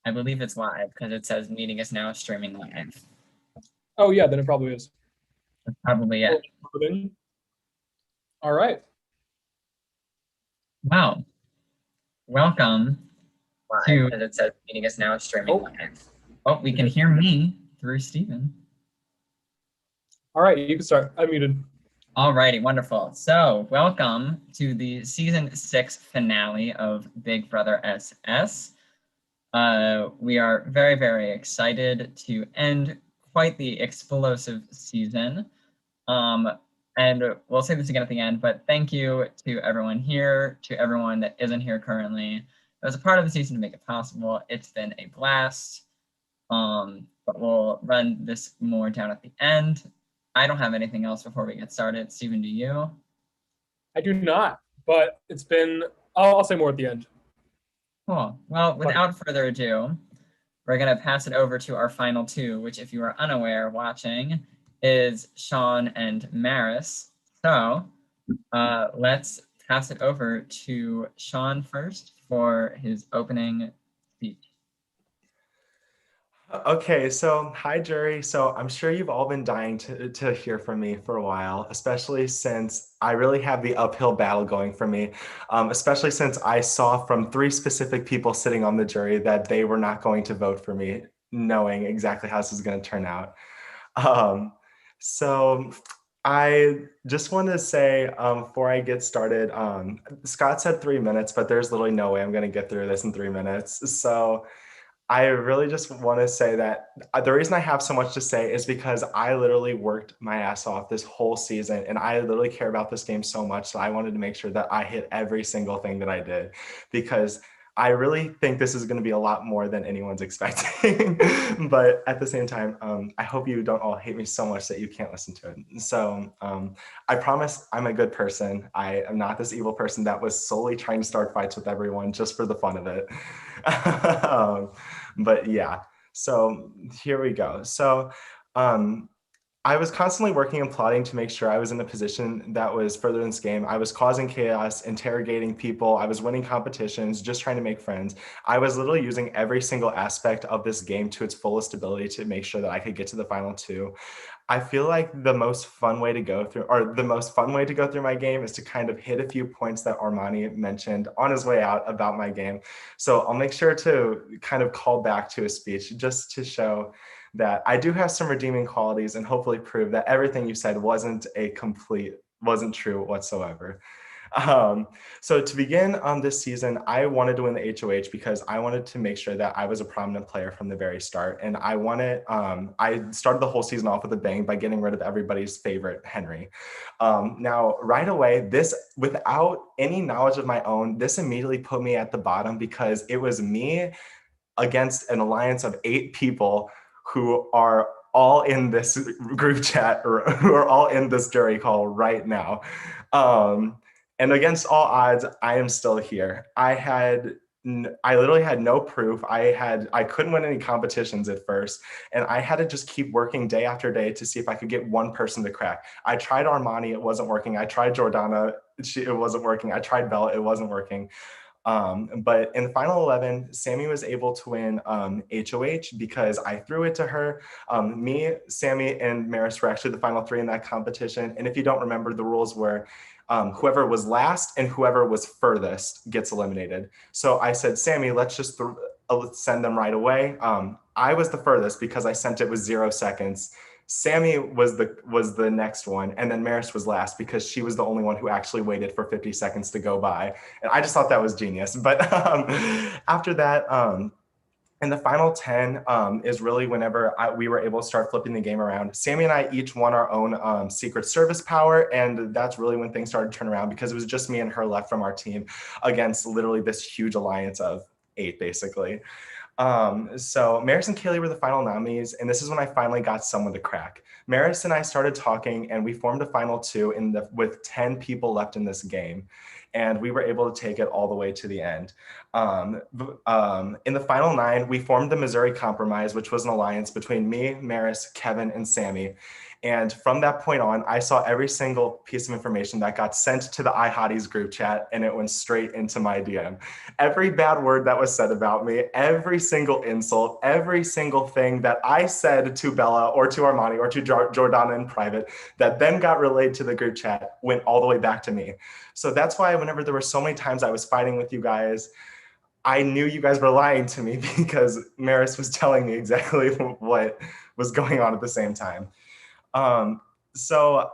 I believe it's live because it says meeting is now streaming live. Oh yeah, then it probably is. That's probably it. All right. Wow. Welcome to, as it says, meeting is now streaming live. Oh, we can hear me through Stephen. All right, you can start. I'm muted. All righty, wonderful. So welcome to the season 6 finale of Big Brother SS. We are very, very excited to end quite the explosive season. And we'll say this again at the end, but thank you to everyone here, to everyone that isn't here currently. That was a part of the season to make it possible. It's been a blast. But we'll run this more down at the end. I don't have anything else before we get started. Stephen, do you? I do not, but it's been, I'll say more at the end. Cool. Well, without further ado, we're going to pass it over to our final two, which if you are unaware watching, is Sean and Maris. So let's pass it over to Sean first for his opening speech. Okay, so hi, jury. So I'm sure you've all been dying to hear from me for a while, especially since I really have the uphill battle going for me, especially since I saw from 3 specific people sitting on the jury that they were not going to vote for me, knowing exactly how this is going to turn out. So I just want to say before I get started, Scott said 3 minutes, but there's literally no way I'm going to get through this in 3 minutes. So I really just want to say that the reason I have so much to say is because I literally worked my ass off this whole season, and I literally care about this game so much. So I wanted to make sure that I hit every single thing that I did, because I really think this is going to be a lot more than anyone's expecting. But at the same time, I hope you don't all hate me so much that you can't listen to it. So I promise I'm a good person. I am not this evil person that was solely trying to start fights with everyone just for the fun of it. But yeah, so here we go. So I was constantly working and plotting to make sure I was in a position that was further in this game. I was causing chaos, interrogating people. I was winning competitions, just trying to make friends. I was literally using every single aspect of this game to its fullest ability to make sure that I could get to the final 2. I feel like the most fun way to go through my game is to kind of hit a few points that Armani mentioned on his way out about my game. So I'll make sure to kind of call back to his speech just to show that I do have some redeeming qualities and hopefully prove that everything you said wasn't true whatsoever. So to begin on this season, I wanted to win the HOH because I wanted to make sure that I was a prominent player from the very start. And I started the whole season off with a bang by getting rid of everybody's favorite, Henry. Now, right away, without any knowledge of my own, this immediately put me at the bottom because it was me against an alliance of 8 people who are all in this group chat or who are all in this jury call right now. And against all odds, I am still here. I literally had no proof. I couldn't win any competitions at first, and I had to just keep working day after day to see if I could get one person to crack. I tried Armani, it wasn't working. I tried Jordana, it wasn't working. I tried Bella, it wasn't working. But in the final 11, Sammy was able to win HOH because I threw it to her. Me, Sammy, and Maris were actually the final 3 in that competition. And if you don't remember, the rules were whoever was last and whoever was furthest gets eliminated. So I said, Sammy, let's just send them right away. I was the furthest because I sent it with 0 seconds. Sammy was the next one, and then Maris was last because she was the only one who actually waited for 50 seconds to go by. And I just thought that was genius. But after that, in the final 10 is really whenever we were able to start flipping the game around. Sammy and I each won our own Secret Service power, and that's really when things started to turn around because it was just me and her left from our team against literally this huge alliance of 8, basically. So Maris and Kaylee were the final nominees, and this is when I finally got someone to crack. Maris and I started talking, and we formed a final 2 with 10 people left in this game, and we were able to take it all the way to the end. In the final 9, we formed the Missouri Compromise, which was an alliance between me, Maris, Kevin, and Sammy. And from that point on, I saw every single piece of information that got sent to the iHotties group chat, and it went straight into my DM. Every bad word that was said about me, every single insult, every single thing that I said to Bella or to Armani or to Jordana in private that then got relayed to the group chat went all the way back to me. So that's why whenever there were so many times I was fighting with you guys, I knew you guys were lying to me because Maris was telling me exactly what was going on at the same time. So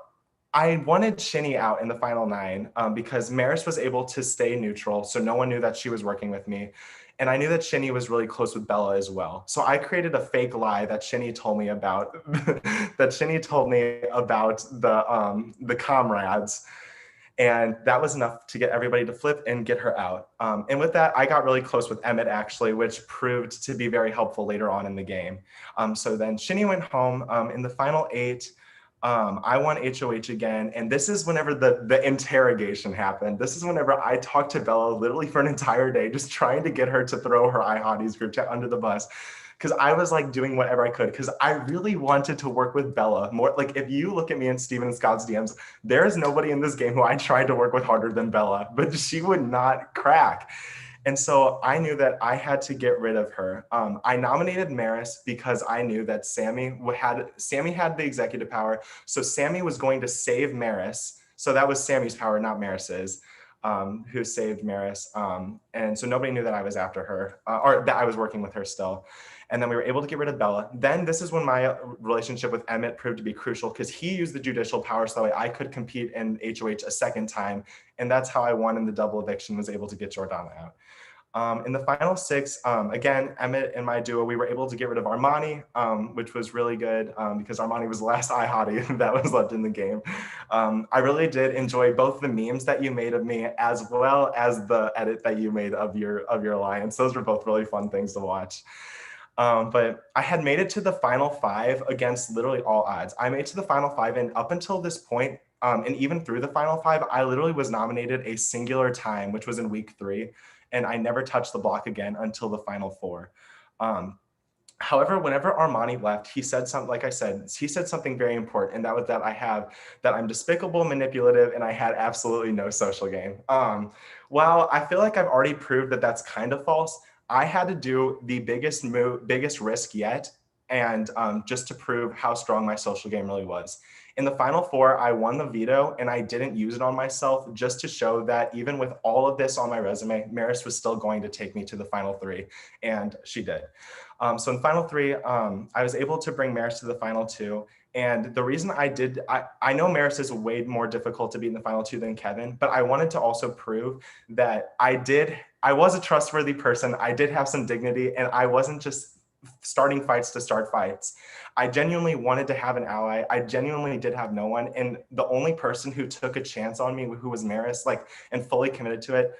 I wanted Shinny out in the final 9 because Maris was able to stay neutral, so no one knew that she was working with me. And I knew that Shinny was really close with Bella as well. So I created a fake lie that Shinny told me about, the comrades. And that was enough to get everybody to flip and get her out. And with that, I got really close with Emmett actually, which proved to be very helpful later on in the game. So then Shinny went home. In the final 8, I won HOH again. And this is whenever the interrogation happened. This is whenever I talked to Bella literally for an entire day, just trying to get her to throw her iHotties group chat under the bus. Because I was like doing whatever I could because I really wanted to work with Bella more. Like if you look at me in Steven and Scott's DMs, there is nobody in this game who I tried to work with harder than Bella, but she would not crack. And so I knew that I had to get rid of her. I nominated Maris because I knew that Sammy had the executive power. So Sammy was going to save Maris. So that was Sammy's power, not Maris's, who saved Maris. And so nobody knew that I was after her or that I was working with her still. And then we were able to get rid of Bella. Then this is when my relationship with Emmett proved to be crucial because he used the judicial power so that way I could compete in HOH a second time. And that's how I won in the double eviction, was able to get Jordana out. In the final 6, again, Emmett and my duo, we were able to get rid of Armani, which was really good because Armani was the last iHottie that was left in the game. I really did enjoy both the memes that you made of me as well as the edit that you made of your alliance. Those were both really fun things to watch. But I had made it to the final 5 against literally all odds. I made it to the final 5, and up until this point, and even through the final 5, I literally was nominated a singular time, which was in week 3, and I never touched the block again until the final 4. However, whenever Armani left, he said something, like I said, he said something very important, and that was that I'm despicable, manipulative, and I had absolutely no social game. While I feel like I've already proved that that's kind of false, I had to do the biggest risk yet, and just to prove how strong my social game really was. In the final 4, I won the veto, and I didn't use it on myself just to show that even with all of this on my resume, Maris was still going to take me to the final 3, and she did. So in final 3, I was able to bring Maris to the final 2. And the reason I know Maris is way more difficult to beat in the final 2 than Kevin, but I wanted to also prove that I was a trustworthy person. I did have some dignity, and I wasn't just starting fights to start fights. I genuinely wanted to have an ally. I genuinely did have no one. And the only person who took a chance on me, who was Maris, and fully committed to it,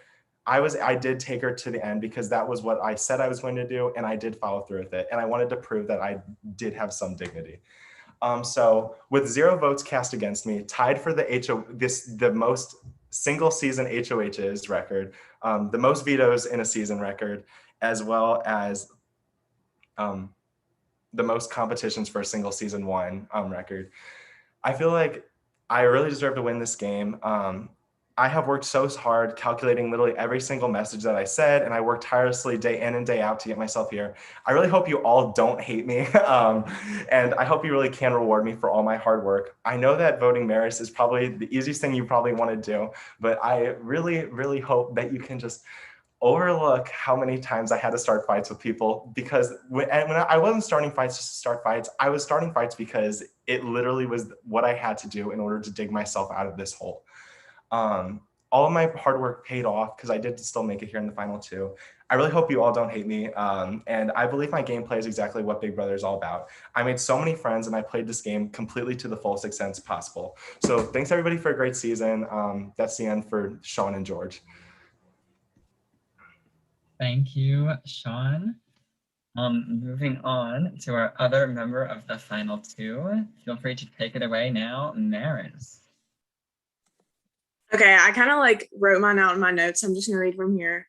I did take her to the end because that was what I said I was going to do, and I did follow through with it. And I wanted to prove that I did have some dignity. So with 0 votes cast against me, tied for the most single season HOHs record, the most vetoes in a season record, as well as the most competitions for a single season 1 record. I feel like I really deserve to win this game. I have worked so hard calculating literally every single message that I said, and I worked tirelessly day in and day out to get myself here. I really hope you all don't hate me, and I hope you really can reward me for all my hard work. I know that voting Maris is probably the easiest thing you probably want to do, but I really, really hope that you can just overlook how many times I had to start fights with people, because when I wasn't starting fights just to start fights, I was starting fights because it literally was what I had to do in order to dig myself out of this hole. All of my hard work paid off because I did still make it here in the final 2. I really hope you all don't hate me. And I believe my gameplay is exactly what Big Brother is all about. I made so many friends, and I played this game completely to the fullest extent possible. So thanks everybody for a great season. That's the end for Sean and George. Thank you, Sean. Moving on to our other member of the final 2. Feel free to take it away now, Maris. Okay, I kind of wrote mine out in my notes. I'm just gonna read from here.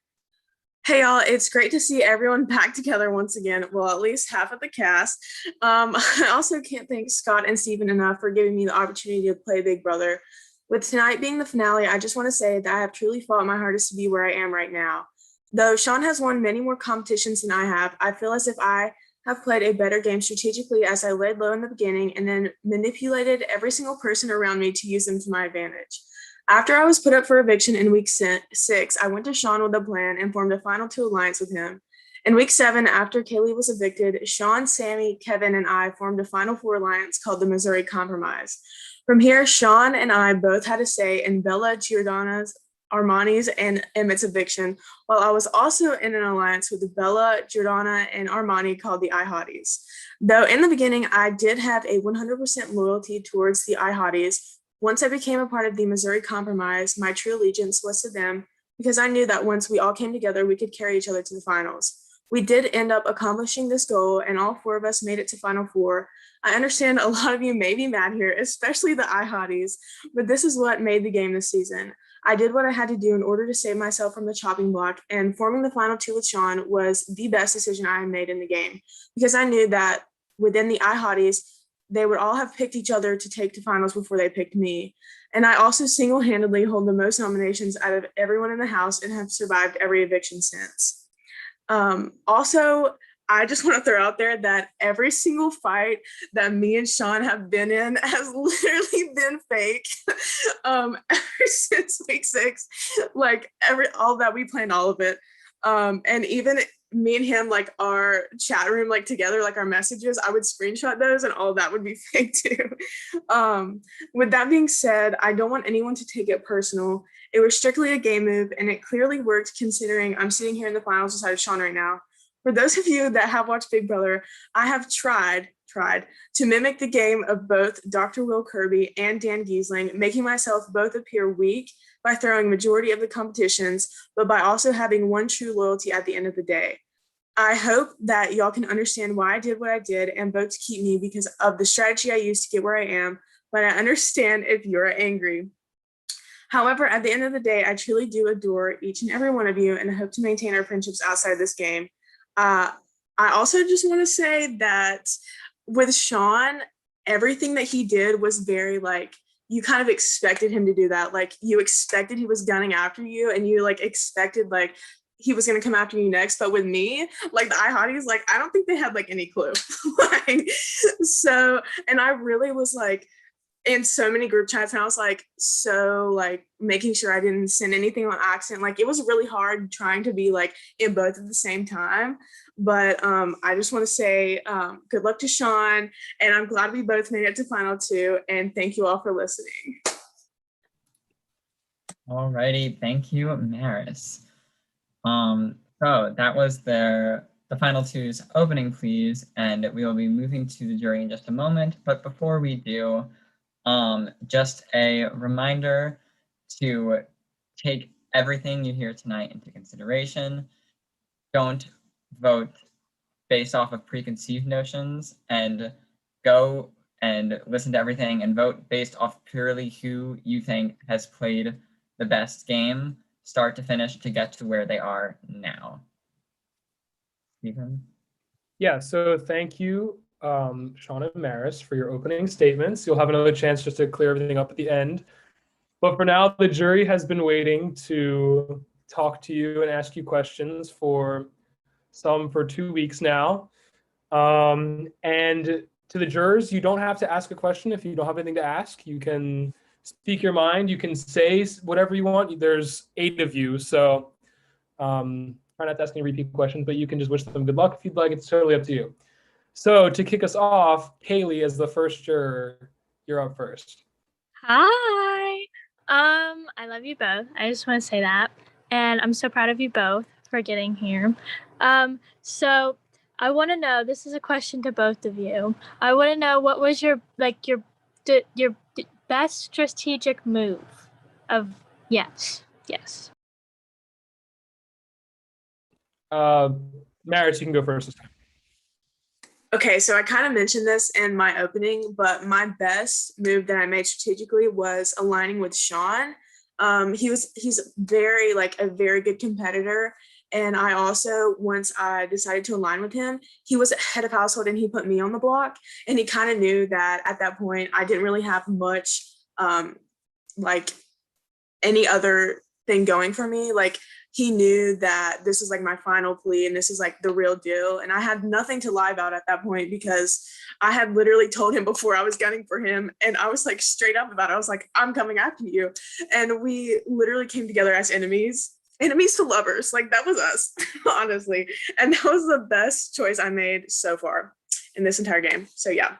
Hey y'all, it's great to see everyone back together once again. Well, at least half of the cast. I also can't thank Scott and Stephen enough for giving me the opportunity to play Big Brother. With tonight being the finale, I just want to say that I have truly fought my hardest to be where I am right now. Though Sean has won many more competitions than I have, I feel as if I have played a better game strategically as I laid low in the beginning and then manipulated every single person around me to use them to my advantage. After I was put up for eviction in week 6, I went to Sean with a plan and formed a final two alliance with him. In week 7, after Kaylee was evicted, Sean, Sammy, Kevin, and I formed a final four alliance called the Missouri Compromise. From here, Sean and I both had a say in Bella, Giordano's, Armani's, and Emmett's eviction, while I was also in an alliance with Bella, Giordana, and Armani called the iHotties. Though in the beginning, I did have a 100% loyalty towards the iHotties, once I became a part of the Missouri Compromise, my true allegiance was to them because I knew that once we all came together, we could carry each other to the finals. We did end up accomplishing this goal, and all four of us made it to Final Four. I understand a lot of you may be mad here, especially the iHotties, but this is what made the game this season. I did what I had to do in order to save myself from the chopping block, and forming the final two with Sean was the best decision I made in the game because I knew that within the iHotties, they would all have picked each other to take to finals before they picked me. And I also single-handedly hold the most nominations out of everyone in the house and have survived every eviction since. Also, I just want to throw out there that every single fight that me and Sean have been in has literally been fake. Ever since week 6, like all that we planned, all of it. And even me and him, like our chat room, like together, like our messages, I would screenshot those and all that would be fake too. With that being said, I don't want anyone to take it personal. It was strictly a game move and it clearly worked considering I'm sitting here in the finals beside Sean right now. For those of you that have watched Big Brother, I have tried to mimic the game of both Dr. Will Kirby and Dan Giesling, making myself both appear weak by throwing majority of the competitions, but by also having one true loyalty at the end of the day. I hope that y'all can understand why I did what I did and vote to keep me because of the strategy I used to get where I am, but I understand if you're angry. However, at the end of the day, I truly do adore each and every one of you and I hope to maintain our friendships outside this game. I also just want to say that with Sean, everything that he did was very like, you kind of expected him to do that. Like you expected he was gunning after you and you like expected like he was going to come after you next. But with me, like the iHotties, like, I don't think they had like any clue. Like, so, and I really was like, in so many group chats and I was like so like making sure I didn't send anything on accident. Like it was really hard trying to be like in both at the same time. But I just want to say good luck to Sean and I'm glad we both made it to final two and thank you all for listening. Alrighty, thank you, Maris. So that was the final two's opening pleas, and we will be moving to the jury in just a moment. But before we do, just a reminder to take everything you hear tonight into consideration. Don't vote based off of preconceived notions and go and listen to everything and vote based off purely who you think has played the best game, start to finish, to get to where they are now. Stephen? Yeah, so thank you, Sean and Maris, for your opening statements. You'll have another chance just to clear everything up at the end. But for now, the jury has been waiting to talk to you and ask you questions for 2 weeks now. And to the jurors, you don't have to ask a question if you don't have anything to ask. You can speak your mind. You can say whatever you want. There's 8 of you, so try not to ask any repeat questions, but you can just wish them good luck if you'd like. It's totally up to you. So to kick us off, Kaylee, as the first juror, you're up first. Hi. I love you both. I just want to say that. And I'm so proud of you both for getting here. So I want to know, this is a question to both of you. I want to know what was your best strategic move of yes. Maris, you can go first this time. Okay, so I kind of mentioned this in my opening, but my best move that I made strategically was aligning with Sean. He's very like a very good competitor, And I also, once I decided to align with him, he was head of household and he put me on the block. And he kind of knew that at that point, I didn't really have much like any other thing going for me. Like, he knew that this was like my final plea and this is like the real deal. And I had nothing to lie about at that point because I had literally told him before I was gunning for him. And I was like straight up about it. I was like, I'm coming after you. And we literally came together as enemies to lovers. Like, that was us, honestly. And that was the best choice I made so far in this entire game. So yeah.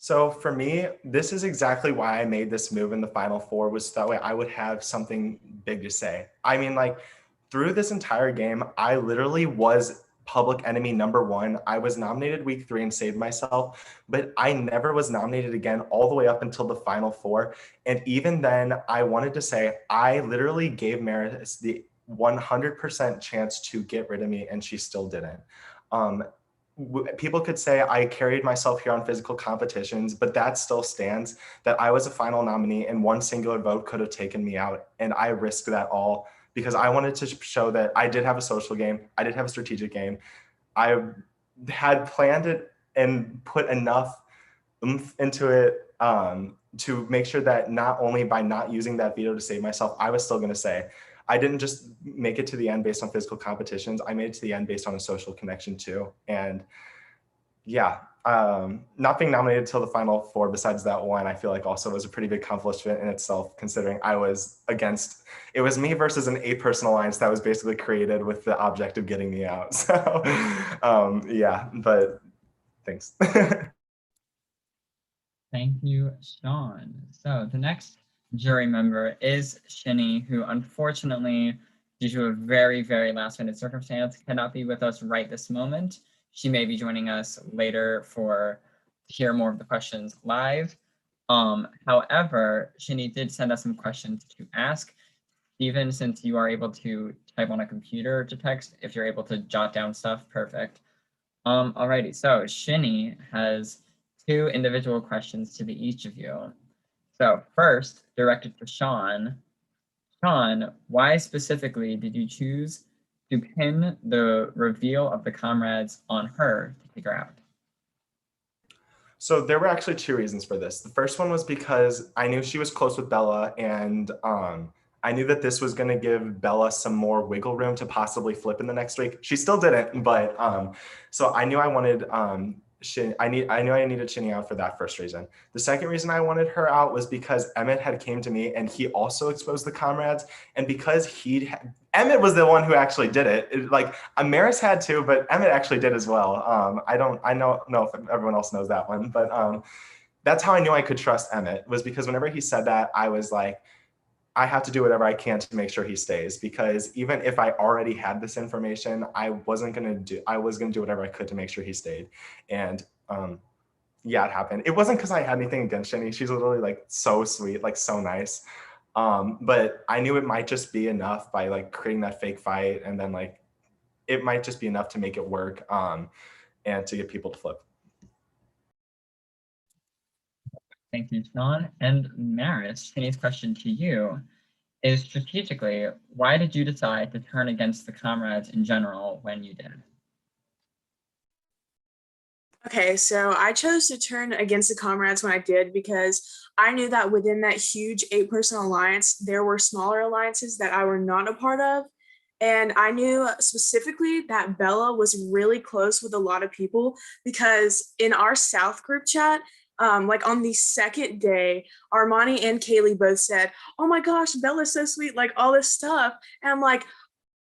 So for me, this is exactly why I made this move in the Final Four, was so that way I would have something big to say. I mean, like, through this entire game, I literally was public enemy #1. I was nominated week 3 and saved myself, but I never was nominated again all the way up until the Final Four. And even then, I wanted to say, I literally gave Maris the 100% chance to get rid of me, and she still didn't. People could say I carried myself here on physical competitions, but that still stands, that I was a final nominee and one singular vote could have taken me out. And I risked that all because I wanted to show that I did have a social game. I did have a strategic game. I had planned it and put enough oomph into it to make sure that not only by not using that veto to save myself, I was still going to say, I didn't just make it to the end based on physical competitions. I made it to the end based on a social connection too. And yeah, not being nominated till the Final Four, besides that one, I feel like also was a pretty big accomplishment in itself, considering I was against, it was me versus an 8-person alliance that was basically created with the object of getting me out. So yeah, but thanks. Thank you, Sean. So the next jury member is Shinny, who unfortunately, due to a very, very last-minute circumstance, cannot be with us right this moment. She may be joining us later to hear more of the questions live. However, Shinny did send us some questions to ask. Even since you are able to type on a computer to text, if you're able to jot down stuff, perfect. Alrighty, so Shinny has 2 individual questions to each of you. So first, directed to Sean. Sean, why specifically did you choose to pin the reveal of the comrades on her to figure out? So there were actually 2 reasons for this. The first one was because I knew she was close with Bella, and I knew that this was going to give Bella some more wiggle room to possibly flip in the next week. She still didn't, but so I knew I wanted I knew I needed Shinny out for that first reason. The second reason I wanted her out was because Emmett had came to me and he also exposed the comrades, and because Emmett was the one who actually did it. Like, Maris had too, but Emmett actually did as well. I don't know if everyone else knows that one, but that's how I knew I could trust Emmett, was because whenever he said that, I was like, I have to do whatever I can to make sure he stays, because even if I already had this information, I was going to do whatever I could to make sure he stayed. And yeah, it happened. It wasn't because I had anything against Shinny. She's literally like so sweet, like so nice. But I knew it might just be enough by like creating that fake fight, and then like it might just be enough to make it work and to get people to flip. Thank you, Sean. And Maris, Shinny's question to you is, strategically, why did you decide to turn against the comrades in general when you did? Okay, so I chose to turn against the comrades when I did because I knew that within that huge 8-person alliance, there were smaller alliances that I were not a part of. And I knew specifically that Bella was really close with a lot of people, because in our South group chat, like on the second day, Armani and Kaylee both said, "Oh my gosh, Bella's so sweet," like all this stuff. And I'm like,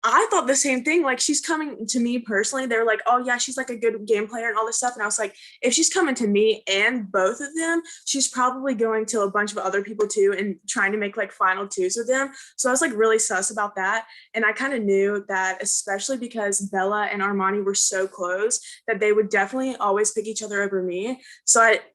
I thought the same thing. Like, she's coming to me personally. They're like, "Oh yeah, she's like a good game player and all this stuff." And I was like, if she's coming to me and both of them, she's probably going to a bunch of other people too and trying to make like final twos with them. So I was like really sus about that. And I kind of knew that, especially because Bella and Armani were so close, that they would definitely always pick each other over me.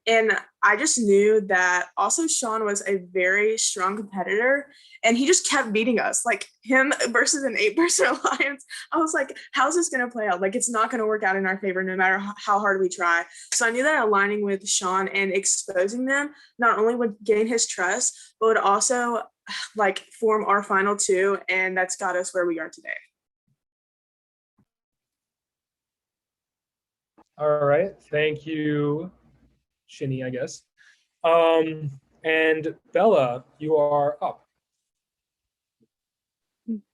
And I just knew that also Sean was a very strong competitor and he just kept beating us. Like him versus an 8-person alliance. I was like, how's this going to play out? Like, it's not going to work out in our favor no matter how hard we try. So I knew that aligning with Sean and exposing them not only would gain his trust, but would also like form our final two. And that's got us where we are today. All right. Thank you, Shinny, I guess. And Bella, you are up.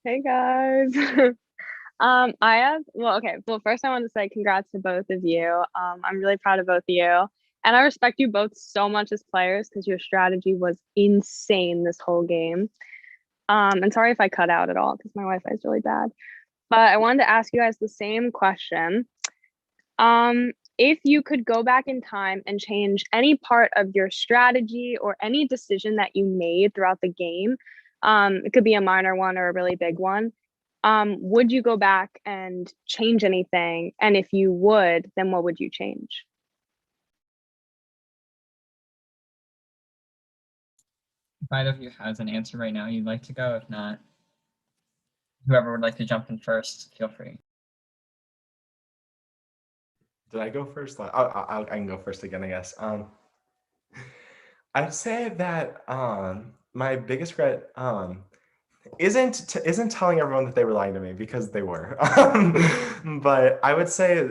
Hey guys. Well, first I want to say congrats to both of you. I'm really proud of both of you. And I respect you both so much as players because your strategy was insane this whole game. And sorry if I cut out at all because my Wi-Fi is really bad. But I wanted to ask you guys the same question. If you could go back in time and change any part of your strategy or any decision that you made throughout the game, it could be a minor one or a really big one, would you go back and change anything? And if you would, then what would you change? If either of you has an answer right now you'd like to go, if not, whoever would like to jump in first, feel free. Did I go first? I can go first again, I guess. I'd say that my biggest regret isn't telling everyone that they were lying to me, because they were. But I would say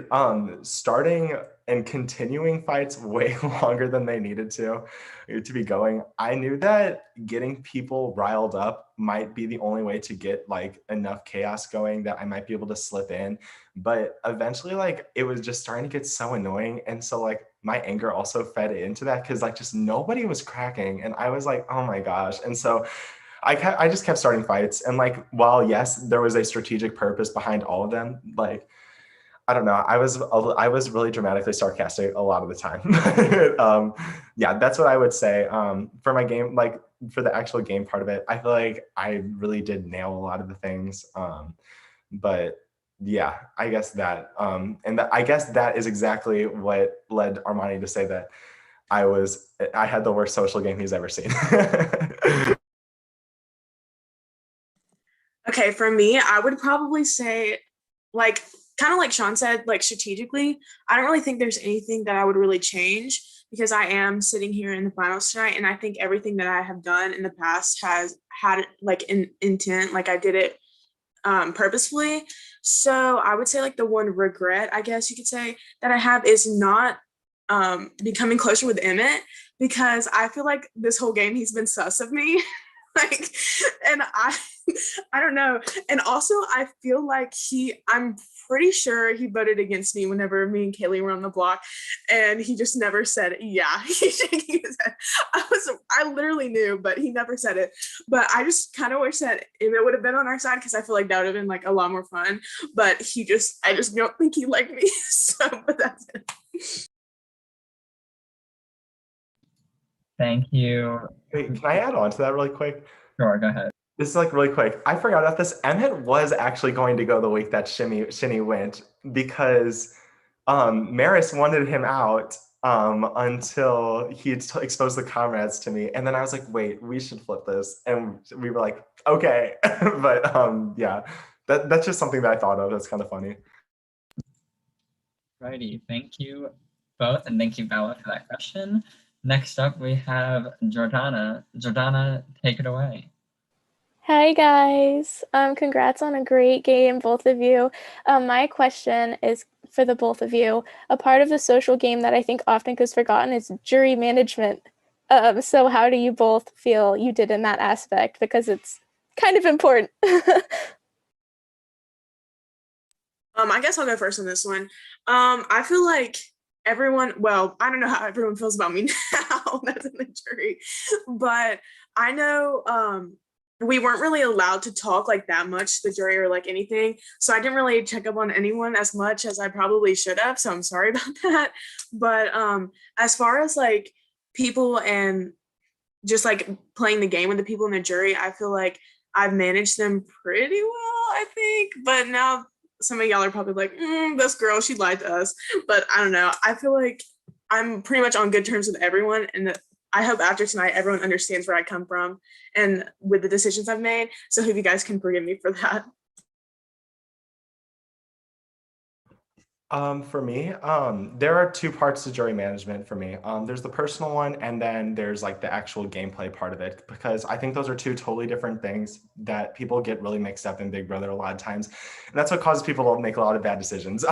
starting and continuing fights way longer than they needed to be going. I knew that getting people riled up might be the only way to get like enough chaos going that I might be able to slip in. But eventually, like, it was just starting to get so annoying. And so like my anger also fed into that, because like just nobody was cracking. And I was like, oh my gosh. And so I just kept starting fights. And like, while yes, there was a strategic purpose behind all of them, like, I don't know, I was really dramatically sarcastic a lot of the time. Yeah, that's what I would say. For my game, like for the actual game part of it, I feel like I really did nail a lot of the things. But yeah, I guess that, I guess that is exactly what led Armani to say that I had the worst social game he's ever seen. Okay, for me, I would probably say, like, kind of like Sean said, like strategically, I don't really think there's anything that I would really change, because I am sitting here in the finals tonight, and I think everything that I have done in the past has had like an intent, like I did it purposefully. So I would say like the one regret, I guess you could say, that I have is not becoming closer with Emmett, because I feel like this whole game he's been sus of me. Like, and I don't know. And also I feel like I'm pretty sure he voted against me whenever me and Kaylee were on the block, and he just never said it. Yeah. He's shaking his head. I literally knew, but he never said it. But I just kind of wish that Emmett would have been on our side, because I feel like that would have been like a lot more fun. But I just don't think he liked me. So, but that's it. Thank you. Wait, can I add on to that really quick? Sure, go ahead. This is like really quick. I forgot about this. Emmett was actually going to go the week that Shinny went, because Maris wanted him out until he had exposed the comrades to me. And then I was like, wait, we should flip this. And we were like, okay. But yeah, that's just something that I thought of. That's kind of funny. Righty, thank you both, and thank you, Bella, for that question. Next up, we have Jordana. Jordana, take it away. Hi guys, congrats on a great game, both of you. My question is for the both of you. A part of the social game that I think often goes forgotten is jury management. So how do you both feel you did in that aspect? Because it's kind of important. I guess I'll go first on this one. I feel like well, I don't know how everyone feels about me now that's in the jury, but I know we weren't really allowed to talk like that much to the jury or like anything. So I didn't really check up on anyone as much as I probably should have. So I'm sorry about that. But as far as like people and just like playing the game with the people in the jury, I feel like I've managed them pretty well, I think. But now some of y'all are probably like, this girl, she lied to us. But I don't know. I feel like I'm pretty much on good terms with everyone, and I hope after tonight everyone understands where I come from and with the decisions I've made. So I hope you guys can forgive me for that. For me, there are two parts to jury management for me. There's the personal one, and then there's like the actual gameplay part of it, because I think those are two totally different things that people get really mixed up in Big Brother a lot of times. And that's what causes people to make a lot of bad decisions.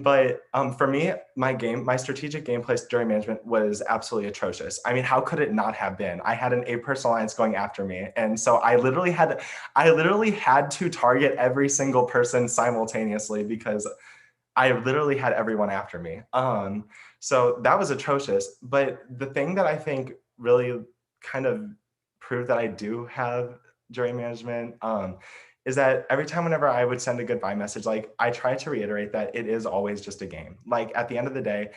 But for me, my strategic gameplay jury management was absolutely atrocious. I mean, how could it not have been? I had an 8-person alliance going after me. And so I literally had to target every single person simultaneously because I literally had everyone after me. So that was atrocious. But the thing that I think really kind of proved that I do have jury management is that every time whenever I would send a goodbye message, like I try to reiterate that it is always just a game. Like at the end of the day,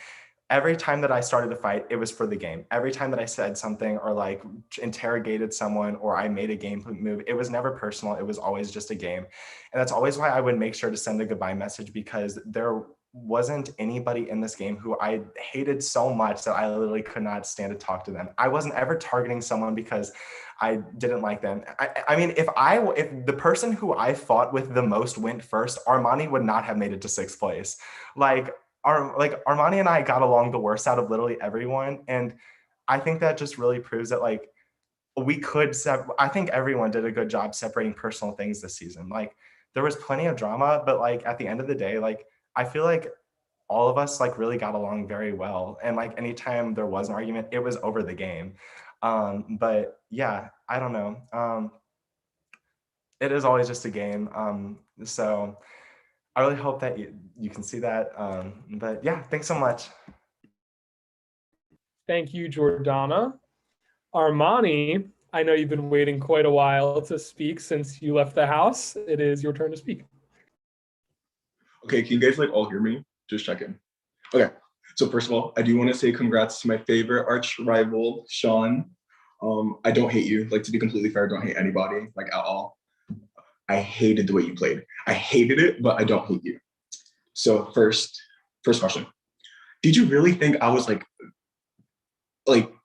every time that I started a fight, it was for the game. Every time that I said something or like interrogated someone or I made a game move, it was never personal. It was always just a game. And that's always why I would make sure to send a goodbye message, because there wasn't anybody in this game who I hated so much that I literally could not stand to talk to them. I wasn't ever targeting someone because I didn't like them. I mean, if the person who I fought with the most went first, Armani would not have made it to 6th place. Armani and I got along the worst out of literally everyone. And I think that just really proves that like I think everyone did a good job separating personal things this season. Like there was plenty of drama, but like at the end of the day, like I feel like all of us like really got along very well. And like anytime there was an argument, it was over the game. But yeah, I don't know. It is always just a game. So I really hope that you can see that. But yeah, thanks so much. Thank you, Jordana. Armani, I know you've been waiting quite a while to speak since you left the house. It is your turn to speak. Okay, can you guys like all hear me? Just checking. Okay, so first of all, I do want to say congrats to my favorite arch rival, Sean. I don't hate you. Like to be completely fair, I don't hate anybody like at all. I hated the way you played. I hated it, but I don't hate you. So first question. Did you really think I was like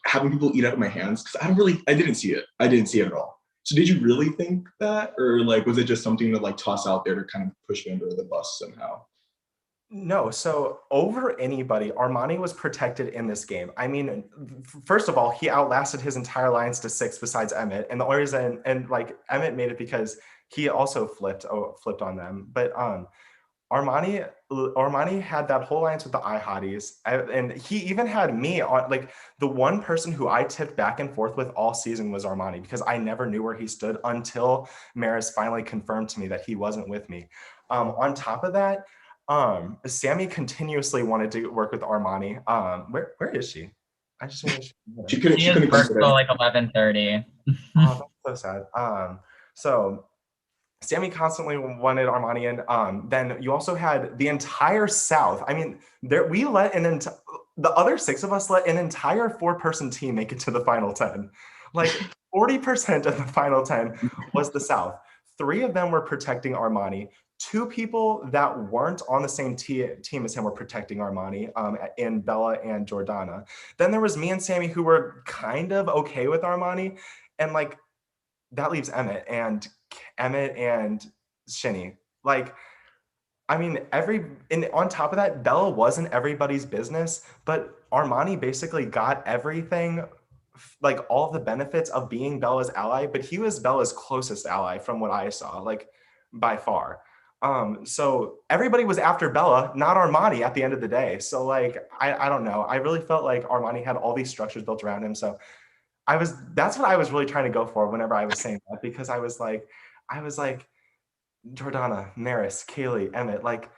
having people eat out of my hands? Because I didn't see it. I didn't see it at all. So did you really think that? Or like, was it just something to like toss out there to kind of push me under the bus somehow? No, so over anybody, Armani was protected in this game. I mean, first of all, he outlasted his entire alliance to 6 besides Emmett. And the only reason, and like Emmett made it because he also flipped on them. But Armani had that whole alliance with the iHotties, and he even had me on. Like the one person who I tipped back and forth with all season was Armani, because I never knew where he stood until Maris finally confirmed to me that he wasn't with me. On top of that, Sammy continuously wanted to work with Armani. Where is she? I just want to. She couldn't work till like 11:30. Oh, that's so sad. So Sammy constantly wanted Armani in. Then you also had the entire South. I mean, we let the other 6 of us let an entire 4-person team make it to the final 10. Like 40% of the final 10 was the South. 3 of them were protecting Armani. 2 people that weren't on the same team as him were protecting Armani, in Bella and Jordana. Then there was me and Sammy who were kind of okay with Armani. And like, that leaves Emmett and Shinny. Like, I mean, on top of that, Bella wasn't everybody's business, but Armani basically got everything, like all of the benefits of being Bella's ally, but he was Bella's closest ally from what I saw, like by far. So everybody was after Bella, not Armani at the end of the day. So like, I don't know. I really felt like Armani had all these structures built around him. So that's what I was really trying to go for whenever I was saying that, because I was like, Jordana, Maris, Kaylee, Emmett, like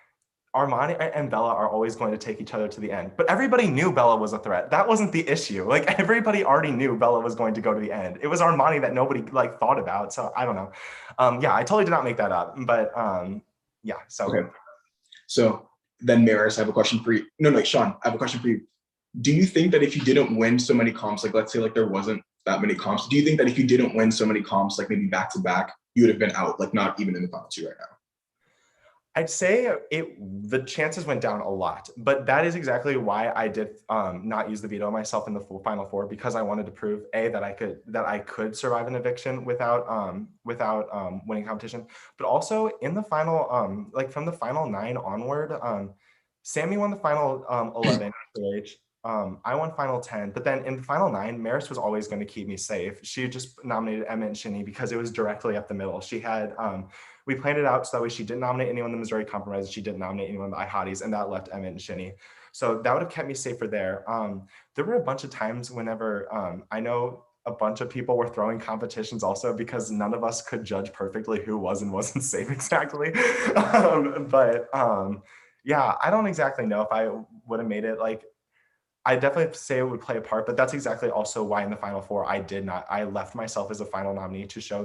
Armani and Bella are always going to take each other to the end. But everybody knew Bella was a threat. That wasn't the issue. Like everybody already knew Bella was going to go to the end. It was Armani that nobody like thought about. So I don't know. Yeah, I totally did not make that up. But yeah, so. Okay. So then Maris, I have a question for you. No, Sean, I have a question for you. Do you think that if you didn't win so many comps, like let's say like there wasn't that many comps, do you think that if you didn't win so many comps, like maybe back to back, you would have been out, like not even in the final 2 right now? I'd say the chances went down a lot, but that is exactly why I did not use the veto myself in the Final Four, because I wanted to prove that I could survive an eviction without winning competition, but also in the final like from the final 9 onward, Sammy won the final 11 HOH. I won final 10, but then in the final 9, Maris was always going to keep me safe. She just nominated Emmett and Shinny because it was directly up the middle. She had we planned it out so that way she didn't nominate anyone in the Missouri Compromise. She didn't nominate anyone in the iHotties, and that left Emmett and Shinny. So that would have kept me safer there. There were a bunch of times whenever I know a bunch of people were throwing competitions also because none of us could judge perfectly who was and wasn't safe exactly. Yeah, I don't exactly know if I would have made it. Like, I definitely say it would play a part, but that's exactly also why in the Final Four I left myself as a final nominee to show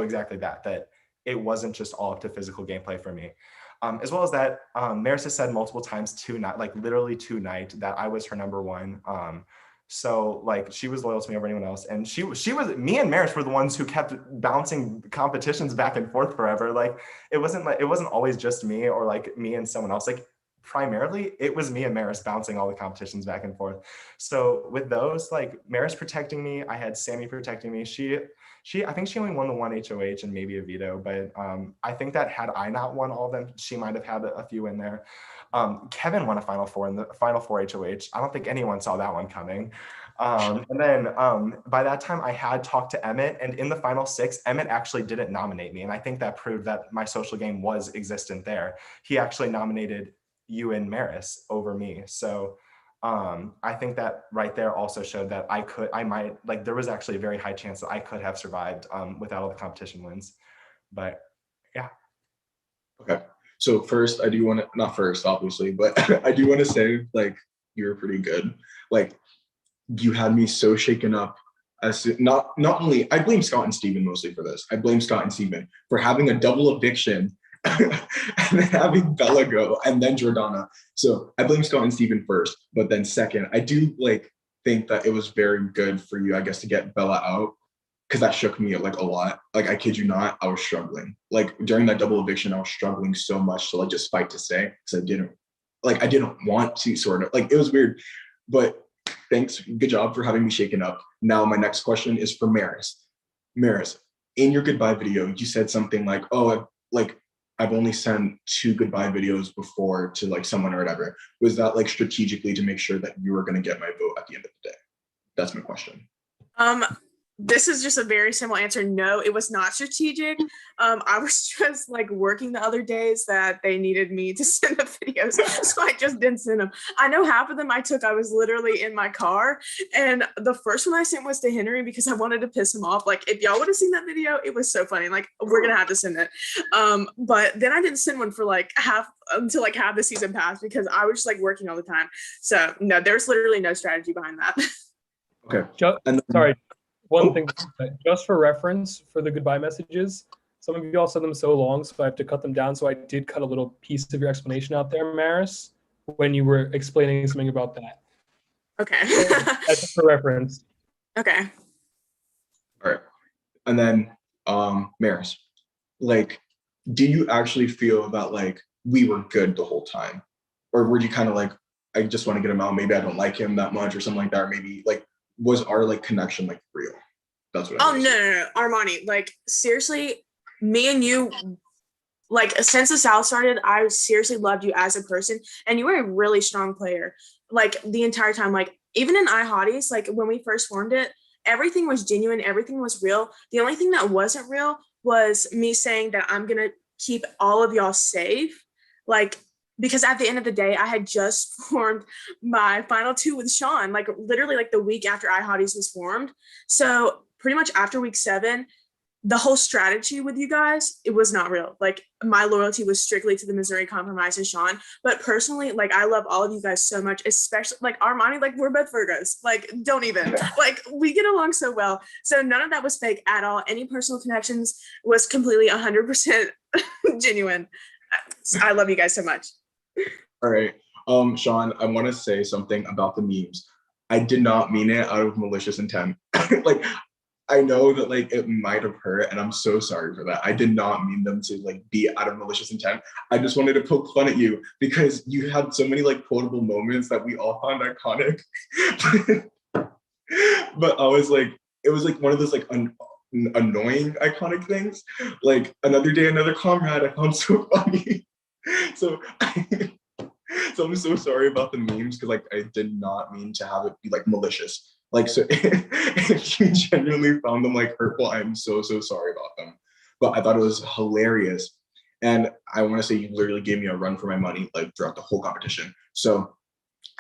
exactly that it wasn't just all up to physical gameplay for me. As well as that, Maris has said multiple times literally tonight, that I was her number one. So like she was loyal to me over anyone else, and me and Maris were the ones who kept bouncing competitions back and forth forever. Like it wasn't always just me or like me and someone else. Like primarily it was me and Maris bouncing all the competitions back and forth. So with those, like Maris protecting me, I had Sammy protecting me. I think she only won the 1 HOH and maybe a veto, but I think that had I not won all of them, she might have had a few in there. Kevin won a Final Four in the Final 4 HOH. I don't think anyone saw that one coming. And then by that time I had talked to Emmett, and in the Final 6, Emmett actually didn't nominate me. And I think that proved that my social game was existent there. He actually nominated you and Maris over me. So I think that right there also showed that there was actually a very high chance that I could have survived without all the competition wins. But yeah. Okay. So first, I do want to, not first, obviously, but I do want to say, like, you were pretty good. Like, you had me so shaken up. Not only, I blame Scott and Steven mostly for this. I blame Scott and Steven for having a double eviction and then having Bella go and then Jordana. So I blame Scott and Steven first, but then second, I do think that it was very good for you, I guess, to get Bella out, because that shook me like a lot. Like, I kid you not, I was struggling. Like during that double eviction, I was struggling so much to just fight to say, because I didn't want to, sort of. Like, it was weird, but thanks. Good job for having me shaken up. Now my next question is for Maris. Maris, in your goodbye video, you said something like, oh, I've only sent 2 goodbye videos before to someone or whatever. Was that strategically to make sure that you were going to get my vote at the end of the day? That's my question. This is just a very simple answer. No, it was not strategic. I was just working the other days that they needed me to send the videos, so I just didn't send them. I know half of them I was literally in my car, and the first one I sent was to Henry because I wanted to piss him off. If y'all would have seen that video, it was so funny. We're gonna have to send it. But then I didn't send one for half until half the season passed because I was just working all the time. So no, there's literally no strategy behind that. Okay. Sorry. One thing, just for reference, for the goodbye messages, some of you all said them so long, so I have to cut them down. So I did cut a little piece of your explanation out there, Maris, when you were explaining something about that. Okay. That's just for reference. Okay. All right. And then, Maris, do you actually feel that we were good the whole time? Or were you kind of I just want to get him out, maybe I don't like him that much or something like that, or maybe was our connection real? That's what no, Armani, seriously, me and you, since the South started, I seriously loved you as a person, and you were a really strong player the entire time. Even in iHotties, when we first formed it, everything was genuine, everything was real. The only thing that wasn't real was me saying that I'm gonna keep all of y'all safe, because at the end of the day, I had just formed my final 2 with Sean, literally the week after iHotties was formed. So pretty much after week 7, the whole strategy with you guys, it was not real. My loyalty was strictly to the Missouri Compromise and Sean. But personally, I love all of you guys so much, especially Armani, we're both Virgos. Don't even, we get along so well. So none of that was fake at all. Any personal connections was completely 100% genuine. I love you guys so much. All right. Sean, I want to say something about the memes. I did not mean it out of malicious intent. I know that like it might have hurt, and I'm so sorry for that. I did not mean them to like be out of malicious intent. I just wanted to poke fun at you because you had so many like quotable moments that we all found iconic. But I was like, it was like one of those like annoying iconic things. Like another day, another comrade. I found so funny. So so I'm so sorry about the memes because like I did not mean to have it be like malicious. Like so if you genuinely found them like hurtful, I'm so sorry about them. But I thought it was hilarious. And I want to say you literally gave me a run for my money like throughout the whole competition. So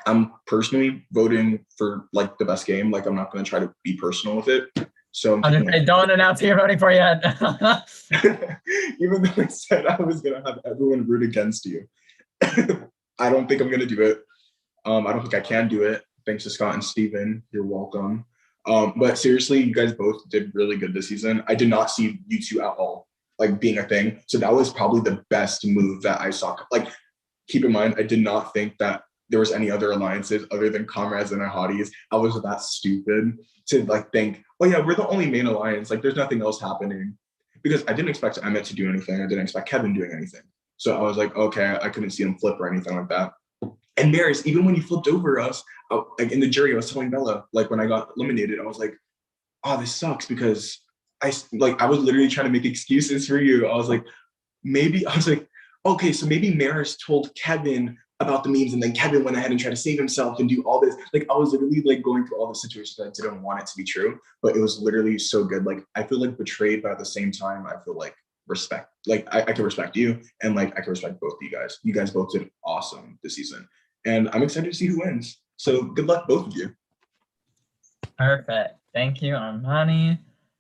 I'm personally voting for like the best game. Like I'm not going to try to be personal with it. So don't announce who you're voting for yet. Even though I said I was going to have everyone root against you. I don't think I'm going to do it. I don't think I can do it. Thanks to Scott and Steven. You're welcome. But seriously, you guys both did really good this season. I did not see you two at all like being a thing. So that was probably the best move that I saw. Like, keep in mind, I did not think that there was any other alliances other than Comrades and Ihati's. I was that stupid to like think, oh yeah, we're the only main alliance. Like there's nothing else happening. Because I didn't expect Emmett to do anything. I didn't expect Kevin doing anything. So I was like, okay, I couldn't see him flip or anything like that. And Maris, even when you flipped over us, like in the jury, I was telling Bella, like when I got eliminated, I was like, oh, this sucks because I was literally trying to make excuses for you. I was like, okay, so maybe Maris told Kevin about the memes and then Kevin went ahead and tried to save himself and do all this. Like I was literally like going through all the situations that I didn't want it to be true, but it was literally so good. Like I feel like betrayed, but at the same time, I feel like respect. Like I can respect you and like I can respect both of you guys. You guys both did awesome this season. And I'm excited to see who wins. So good luck, both of you. Perfect. Thank you, Armani.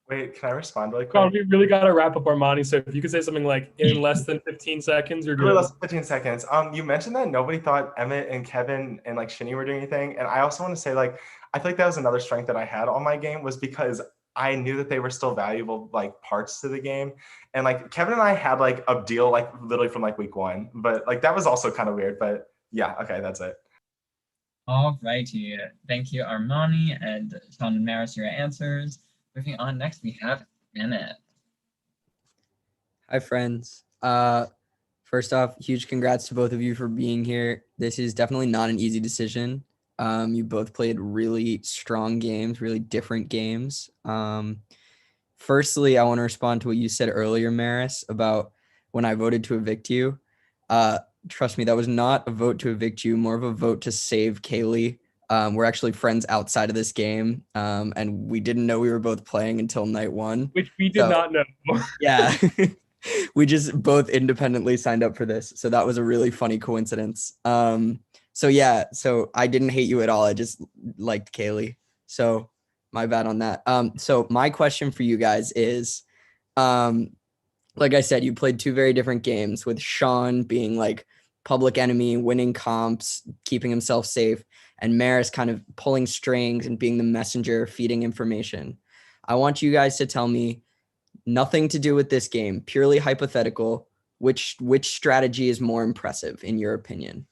Wait, can I respond really quick? Oh, we really got to wrap up, Armani. So if you could say something like in less than 15 seconds, you're good. Really less than 15 seconds. You mentioned that nobody thought Emmett and Kevin and like Shinny were doing anything. And I also want to say like, I feel like that was another strength that I had on my game was because I knew that they were still valuable like parts to the game. And like Kevin and I had like a deal like literally from like week 1, but like that was also kind of weird, but yeah, okay, that's it. All righty. Thank you, Armani and Sean and Maris, for your answers. Moving on, next we have Emmett. Hi, friends. First off, huge congrats to both of you for being here. This is definitely not an easy decision. You both played really strong games, really different games. Firstly, I want to respond to what you said earlier, Maris, about when I voted to evict you. Trust me, that was not a vote to evict you, more of a vote to save Kaylee. We're actually friends outside of this game, and we didn't know we were both playing until night 1. Which we did not know. Yeah, we just both independently signed up for this. So that was a really funny coincidence. So yeah, so I didn't hate you at all. I just liked Kaylee. So my bad on that. So my question for you guys is, like I said, you played 2 very different games with Sean being like public enemy, winning comps, keeping himself safe, and Maris kind of pulling strings and being the messenger, feeding information. I want you guys to tell me, nothing to do with this game, purely hypothetical, which strategy is more impressive in your opinion?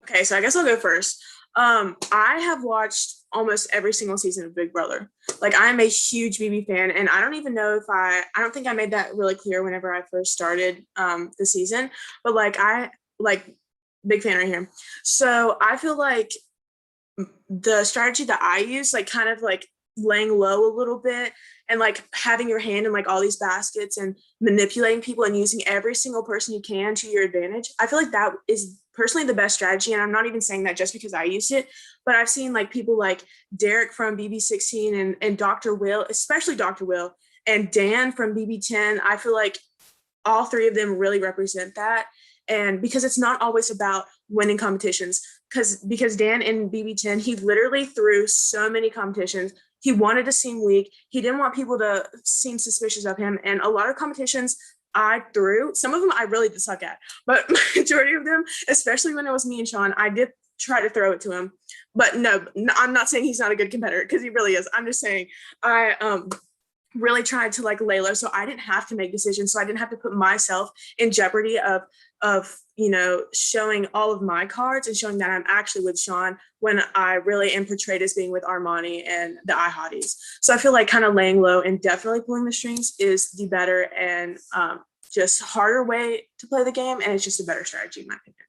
Okay, so I guess I'll go first. I have watched almost every single season of Big Brother. Like I'm a huge BB fan, and I don't even know if I don't think I made that really clear whenever I first started the season, but like big fan right here. So I feel like the strategy that I use, like kind of like laying low a little bit and like having your hand in like all these baskets and manipulating people and using every single person you can to your advantage. I feel like that is personally the best strategy. And I'm not even saying that just because I used it, but I've seen like people like Derek from BB16 and Dr. Will, especially Dr. Will, and Dan from BB10. I feel like all 3 of them really represent that. And because it's not always about winning competitions, because Dan in BB10, he literally threw so many competitions. He wanted to seem weak. He didn't want people to seem suspicious of him. And a lot of competitions I threw, some of them I really did suck at, but majority of them, especially when it was me and Sean, I did try to throw it to him. But no, I'm not saying he's not a good competitor because he really is. I'm just saying I really tried to like lay low so I didn't have to make decisions. So I didn't have to put myself in jeopardy of of, showing all of my cards and showing that I'm actually with Sean when I really am portrayed as being with Armani and the iHotties. So I feel like kind of laying low and definitely pulling the strings is the better and just harder way to play the game. And it's just a better strategy in my opinion.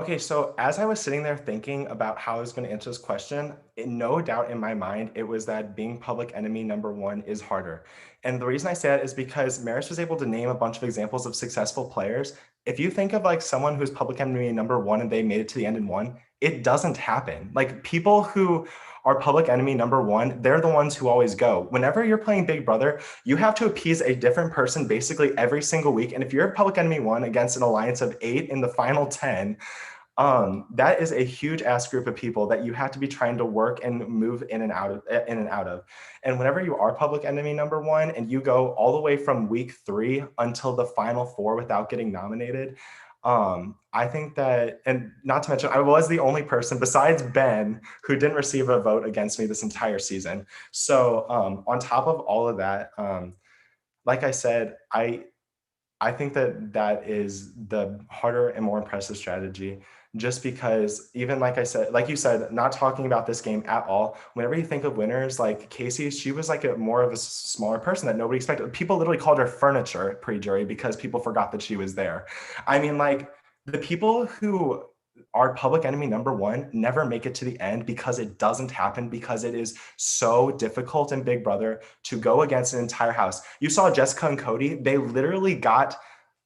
Okay, so as I was sitting there thinking about how I was going to answer this question, no doubt in my mind, it was that being public enemy number one is harder. And the reason I say that is because Maris was able to name a bunch of examples of successful players. If you think of like someone who's public enemy number one and they made it to the end and won, it doesn't happen. Like people who are public enemy number one, they're the ones who always go. Whenever you're playing Big Brother, you have to appease a different person basically every single week. And if you're public enemy one against an alliance of 8 in the final 10, that is a huge ass group of people that you have to be trying to work and move in and out of. And whenever you are public enemy number one and you go all the way from week 3 until the final 4 without getting nominated, I think that, and not to mention, I was the only person besides Ben who didn't receive a vote against me this entire season. So on top of all of that, like I said, I think that is the harder and more impressive strategy, just because even like you said, not talking about this game at all, whenever you think of winners, like Casey, she was like more of a smaller person that nobody expected. People literally called her furniture pre-jury because people forgot that she was there. I mean, like the people who are public enemy number one never make it to the end because it doesn't happen, because it is so difficult in Big Brother to go against an entire house. You saw Jessica and Cody, they literally got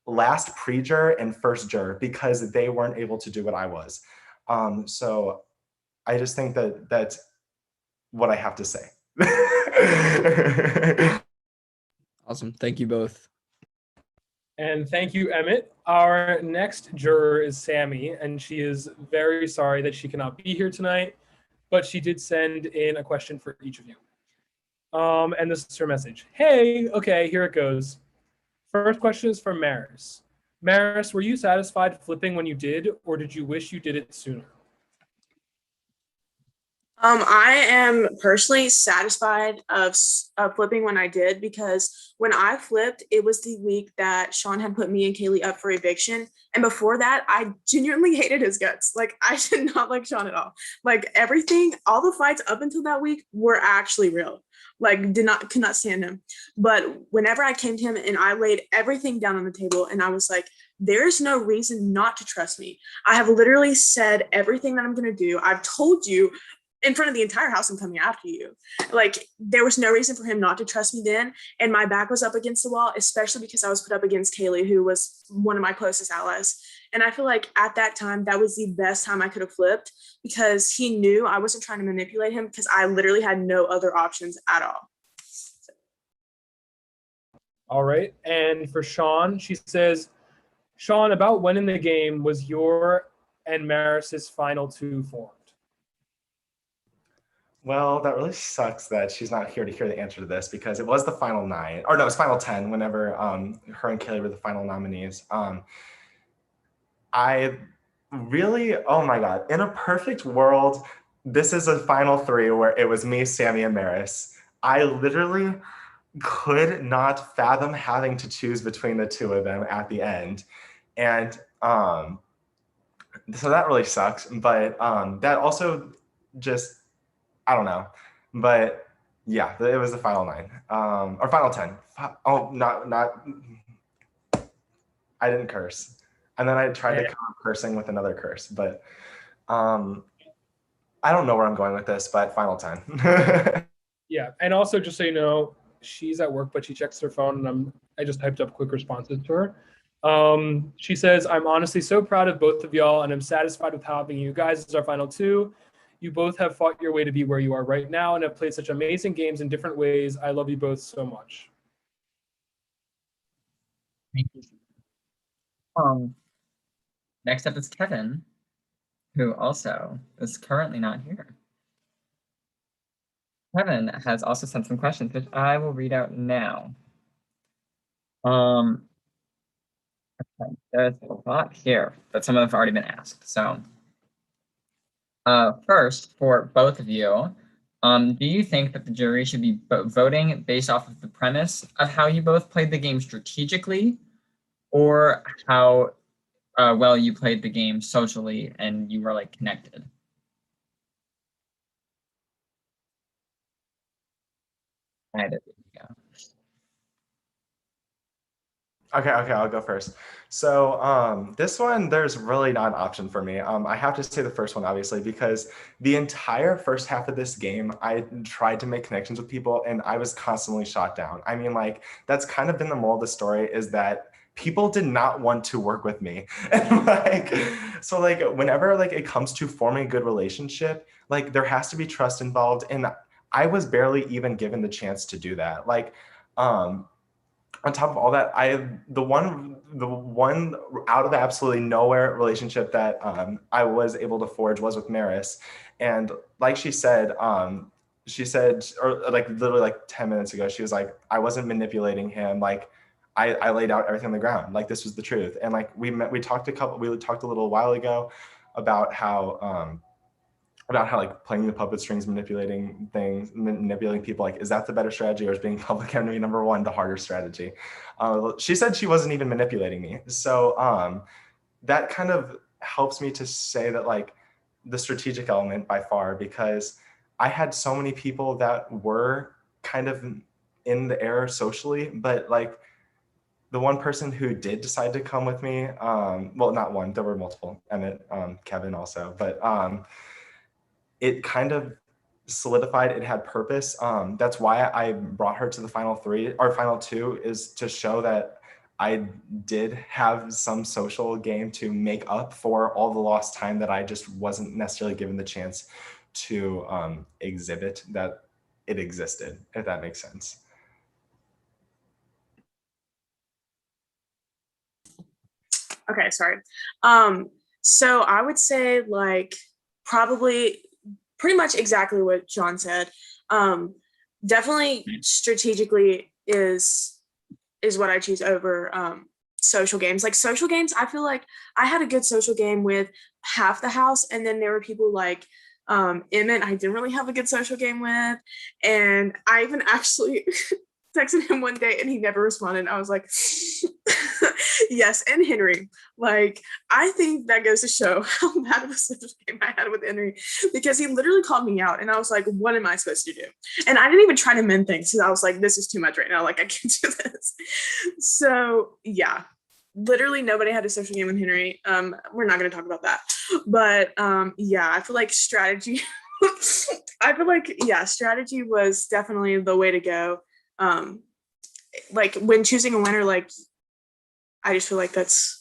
last pre-juror and first juror because they weren't able to do what I was. So I just think that that's what I have to say. Awesome. Thank you both. And thank you, Emmett. Our next juror is Sammy, and she is very sorry that she cannot be here tonight, but she did send in a question for each of you. And this is her message. Hey, okay, here it goes. First question is from Maris. Maris, were you satisfied flipping when you did, or did you wish you did it sooner? I am personally satisfied of flipping when I did, because when I flipped, it was the week that Sean had put me and Kaylee up for eviction. And before that, I genuinely hated his guts. Like, I did not like Sean at all. Like, everything, all the fights up until that week were actually real. Like, could not stand him. But whenever I came to him and I laid everything down on the table and I was like, there's no reason not to trust me. I have literally said everything that I'm going to do. I've told you in front of the entire house I'm coming after you. Like, there was no reason for him not to trust me then. And my back was up against the wall, especially because I was put up against Kaylee, who was one of my closest allies. And I feel like at that time, that was the best time I could have flipped, because he knew I wasn't trying to manipulate him, because I literally had no other options at all. All right. And for Sean, she says, Sean, about when in the game was your and Maris's final 2 formed? Well, that really sucks that she's not here to hear the answer to this, because it was the final 9, or no, it was final 10 whenever her and Kaylee were the final nominees. I really, oh my God, in a perfect world, this is a final 3 where it was me, Sammy, and Maris. I literally could not fathom having to choose between the 2 of them at the end. And so that really sucks, but that also just, I don't know, but yeah, it was the final 9, or final 10. Oh, not, I didn't curse. And then I tried to cover cursing with another curse, but I don't know where I'm going with this, but final 10. Yeah, and also just so you know, she's at work, but she checks her phone, and I just typed up quick responses to her. She says, I'm honestly so proud of both of y'all, and I'm satisfied with having you guys as our final 2. You both have fought your way to be where you are right now and have played such amazing games in different ways. I love you both so much. Thank you. Next up is Kevin, who also is currently not here. Kevin has also sent some questions, which I will read out now. Okay, there's a lot here, but some of them have already been asked. So first, for both of you, do you think that the jury should be voting based off of the premise of how you both played the game strategically, or how well you played the game socially and you were like connected? Either. Yeah. Okay, I'll go first. So this one, there's really not an option for me. I have to say the first one, obviously, because the entire first half of this game, I tried to make connections with people and I was constantly shot down. I mean, like, that's kind of been the moral of the story, is that people did not want to work with me. And like, so like whenever like it comes to forming a good relationship, like there has to be trust involved. And I was barely even given the chance to do that. Like, on top of all that, the one out of absolutely nowhere relationship that I was able to forge was with Maris. And like she said, or like literally like 10 minutes ago, she was like, I wasn't manipulating him. Like I laid out everything on the ground. Like this was the truth. And like we talked a little while ago about how like playing the puppet strings, manipulating people, like, is that the better strategy, or is being public enemy number one the harder strategy? She said she wasn't even manipulating me. So that kind of helps me to say that like the strategic element by far, because I had so many people that were kind of in the air socially, but like the one person who did decide to come with me, well, not one, there were multiple, Emmett, Kevin also, but it kind of solidified, it had purpose. That's why I brought her to the final two, is to show that I did have some social game to make up for all the lost time that I just wasn't necessarily given the chance to exhibit that it existed, if that makes sense. Okay, sorry. So I would say like probably pretty much exactly what John said. Definitely strategically is what I choose over social games. Like social games, I feel like I had a good social game with half the house, and then there were people like Emmett I didn't really have a good social game with, and I even actually texted him one day and he never responded. I was like, yes, and Henry. Like, I think that goes to show how bad of a social game I had with Henry, because he literally called me out and I was like, what am I supposed to do? And I didn't even try to mend things because I was like, this is too much right now. Like, I can't do this. So yeah, literally nobody had a social game with Henry. We're not going to talk about that. But yeah, I feel like strategy, strategy was definitely the way to go. Like when choosing a winner, like I just feel like that's,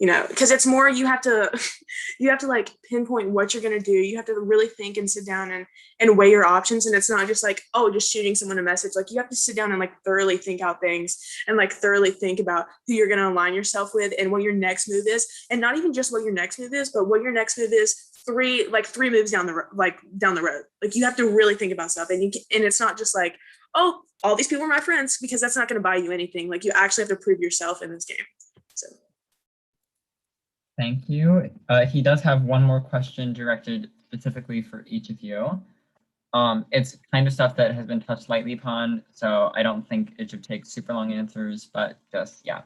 because it's more, you have to like pinpoint what you're going to do. You have to really think and sit down and weigh your options. And it's not just like, oh, just shooting someone a message. Like you have to sit down and like thoroughly think out things and like thoroughly think about who you're going to align yourself with and what your next move is. And not even just what your next move is, but what your next move is three moves down the road. Like you have to really think about stuff, and it's not just like, oh, all these people are my friends, because that's not going to buy you anything. Like you actually have to prove yourself in this game. So. Thank you. He does have one more question directed specifically for each of you. It's kind of stuff that has been touched lightly upon, so I don't think it should take super long answers, but just, yeah.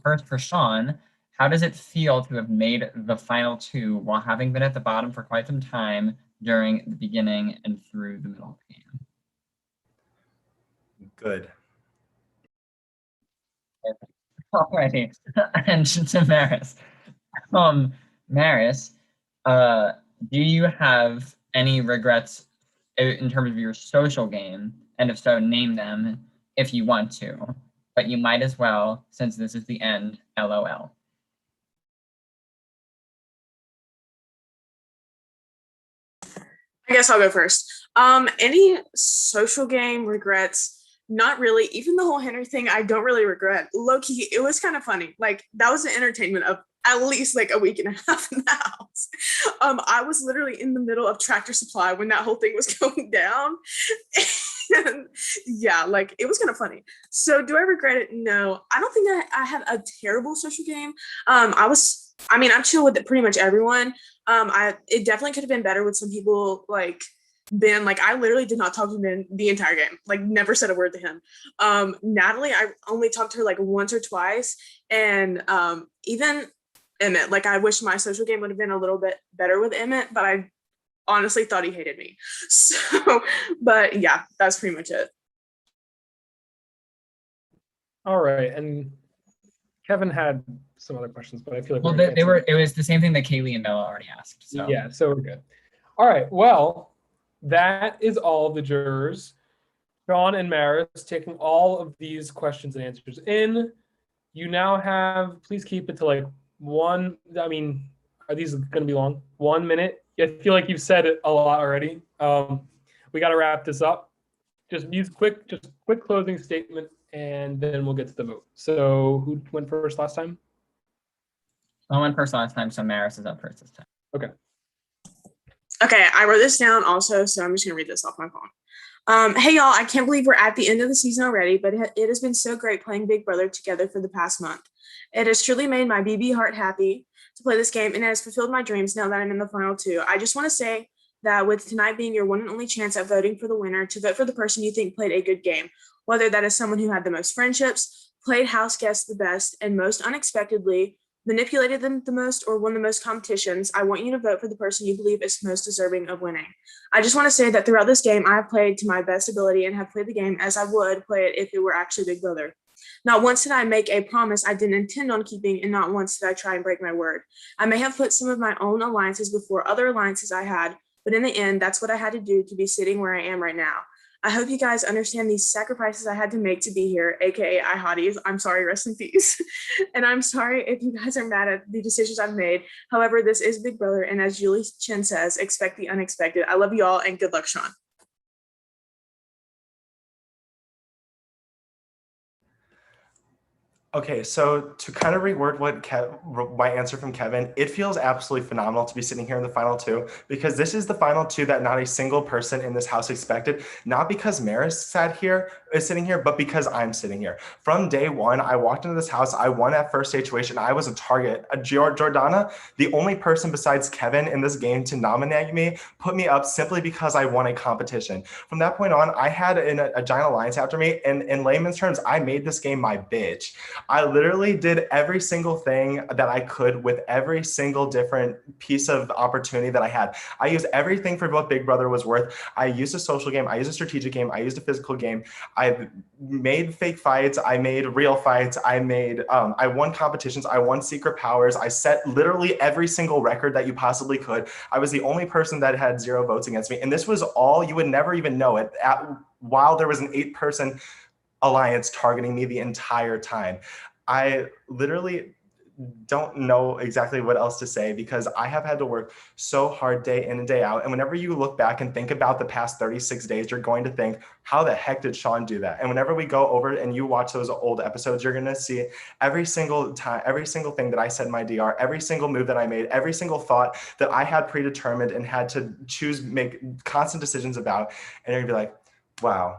First for Sean, how does it feel to have made the final two while having been at the bottom for quite some time during the beginning and through the middle of the game? Good. Alrighty, and to Maris. Maris, do you have any regrets in terms of your social game? And if so, name them if you want to, but you might as well, since this is the end, LOL. I guess I'll go first. Any social game regrets? Not really. Even the whole Henry thing, I don't really regret. Low-key, it was kind of funny. Like, that was the entertainment of at least like a week and a half in the house. I was literally in the middle of Tractor Supply when that whole thing was going down. And yeah, like, it was kind of funny. So do I regret it? No. I don't think I had a terrible social game. I'm chill with pretty much everyone. It definitely could have been better with some people, like, Ben, like I literally did not talk to Ben the entire game, like never said a word to him. Natalie, I only talked to her like once or twice, and even Emmett, like I wish my social game would have been a little bit better with Emmett, but I honestly thought he hated me. So, but yeah, that's pretty much it. All right, and Kevin had some other questions, but I feel like Well, they were. It was the same thing that Kaylee and Bella already asked. So yeah, so we're good. All right, well, that is all of the jurors. Sean and Maris taking all of these questions and answers in. You now have, please keep it to like one. I mean, are these going to be long? 1 minute. I feel like you've said it a lot already. We got to wrap this up. Just quick closing statement, and then we'll get to the vote. So who went first last time? I went first last time, so Maris is up first this time. Okay. Okay, I wrote this down also, so I'm just gonna read this off my phone. Hey y'all, I can't believe we're at the end of the season already, but it has been so great playing Big Brother together for the past month. It has truly made my BB heart happy to play this game, and it has fulfilled my dreams now that I'm in the final two. I just want to say that with tonight being your one and only chance at voting for the winner, to vote for the person you think played a good game, whether that is someone who had the most friendships, played house guests the best, and most unexpectedly, manipulated them the most, or won the most competitions, I want you to vote for the person you believe is most deserving of winning. I just want to say that throughout this game, I have played to my best ability and have played the game as I would play it if it were actually Big Brother. Not once did I make a promise I didn't intend on keeping, and not once did I try and break my word. I may have put some of my own alliances before other alliances I had, but in the end, that's what I had to do to be sitting where I am right now. I hope you guys understand these sacrifices I had to make to be here, aka I hotties. I'm sorry, rest in peace. And I'm sorry if you guys are mad at the decisions I've made. However, this is Big Brother, and as Julie Chen says, expect the unexpected. I love you all, and good luck, Sean. Okay, so to kind of reword my answer from Kevin, it feels absolutely phenomenal to be sitting here in the final two, because this is the final two that not a single person in this house expected, not because Maris is sitting here, but because I'm sitting here. From day one, I walked into this house, I won at first situation, I was a target. Jordana, the only person besides Kevin in this game to nominate me, put me up simply because I won a competition. From that point on, I had a giant alliance after me, and in layman's terms, I made this game my bitch. I literally did every single thing that I could with every single different piece of opportunity that I had. I used everything for what Big Brother was worth. I used a social game, I used a strategic game, I used a physical game. I made fake fights, I made real fights, I won competitions, I won secret powers, I set literally every single record that you possibly could. I was the only person that had 0 votes against me. And this was all, you would never even know it, while there was an 8-person alliance targeting me the entire time. I literally don't know exactly what else to say, because I have had to work so hard day in and day out. And whenever you look back and think about the past 36 days, you're going to think, how the heck did Sean do that? And whenever we go over and you watch those old episodes, you're going to see every single time, every single thing that I said in my DR, every single move that I made, every single thought that I had predetermined and had to make constant decisions about. And you're going to be like, wow,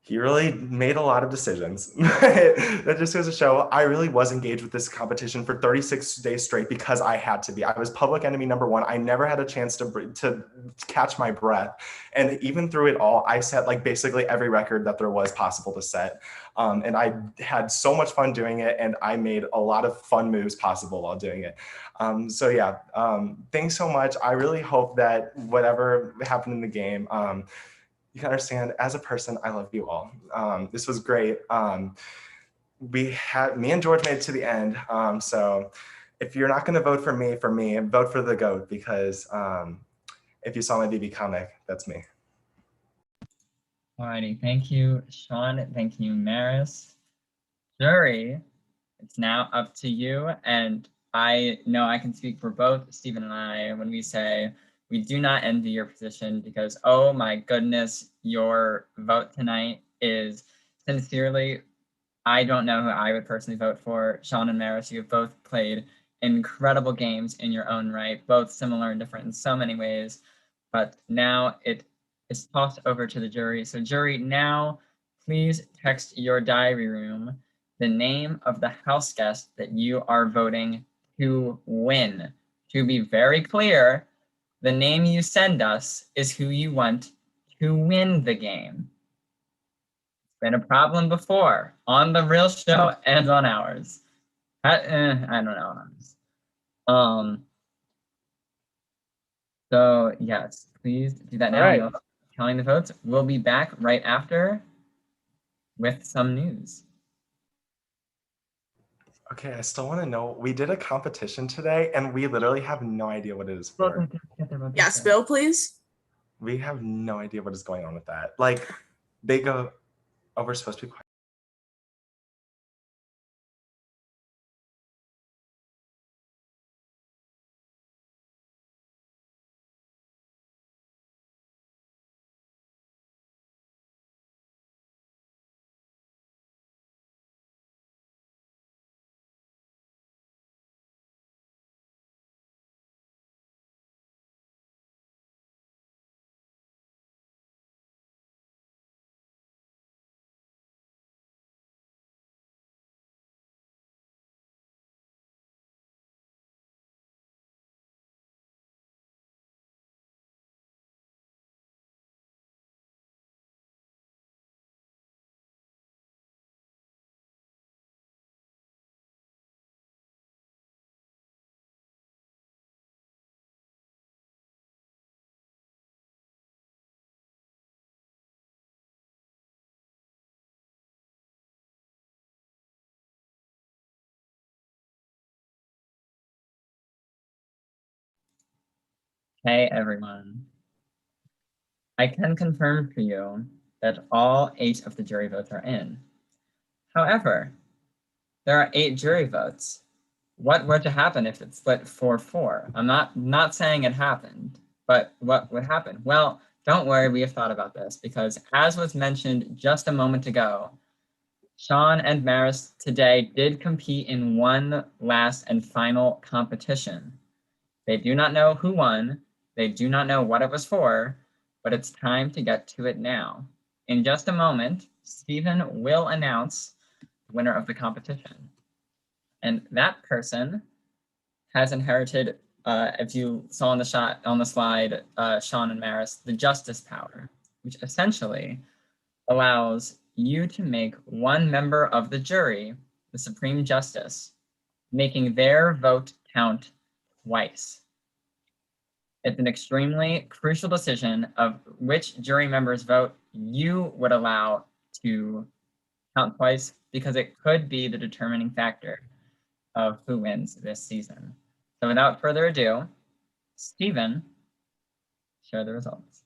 he really made a lot of decisions. That just goes to show I really was engaged with this competition for 36 days straight because I had to be. I was public enemy number 1. I never had a chance to catch my breath. And even through it all, I set like basically every record that there was possible to set. And I had so much fun doing it, and I made a lot of fun moves possible while doing it. So yeah, thanks so much. I really hope that whatever happened in the game, you can understand, as a person, I love you all. This was great. Me and George made it to the end. So if you're not gonna vote for me, vote for the GOAT, because if you saw my BB comic, that's me. Alrighty, thank you, Sean. Thank you, Maris. Jury, it's now up to you. And I know I can speak for both Stephen and I when we say, we do not envy your position, because, oh my goodness, your vote tonight is sincerely, I don't know who I would personally vote for. Sean and Maris, you have both played incredible games in your own right, both similar and different in so many ways. But now it is tossed over to the jury. So jury, now please text your diary room the name of the house guest that you are voting to win. To be very clear, the name you send us is who you want to win the game. It's been a problem before on the real show and on ours. I don't know. So yes, please do that now. All right. You'll counting the votes. We'll be back right after with some news. Okay, I still want to know. We did a competition today, and we literally have no idea what it is for. Yeah, spill, please. We have no idea what is going on with that. Like, they go, oh, we're supposed to be quiet. Hey everyone. I can confirm for you that all 8 of the jury votes are in. However, there are 8 jury votes. What were to happen if it split 4-4? I'm not saying it happened, but what would happen? Well, don't worry, we have thought about this because as was mentioned just a moment ago, Sean and Maris today did compete in one last and final competition. They do not know who won, they do not know what it was for, but it's time to get to it now. In just a moment, Stephen will announce the winner of the competition. And that person has inherited, if you saw on the slide, Sean and Maris, the justice power, which essentially allows you to make one member of the jury the Supreme Justice, making their vote count twice. It's an extremely crucial decision of which jury member's vote you would allow to count twice because it could be the determining factor of who wins this season. So without further ado, Stephen, share the results.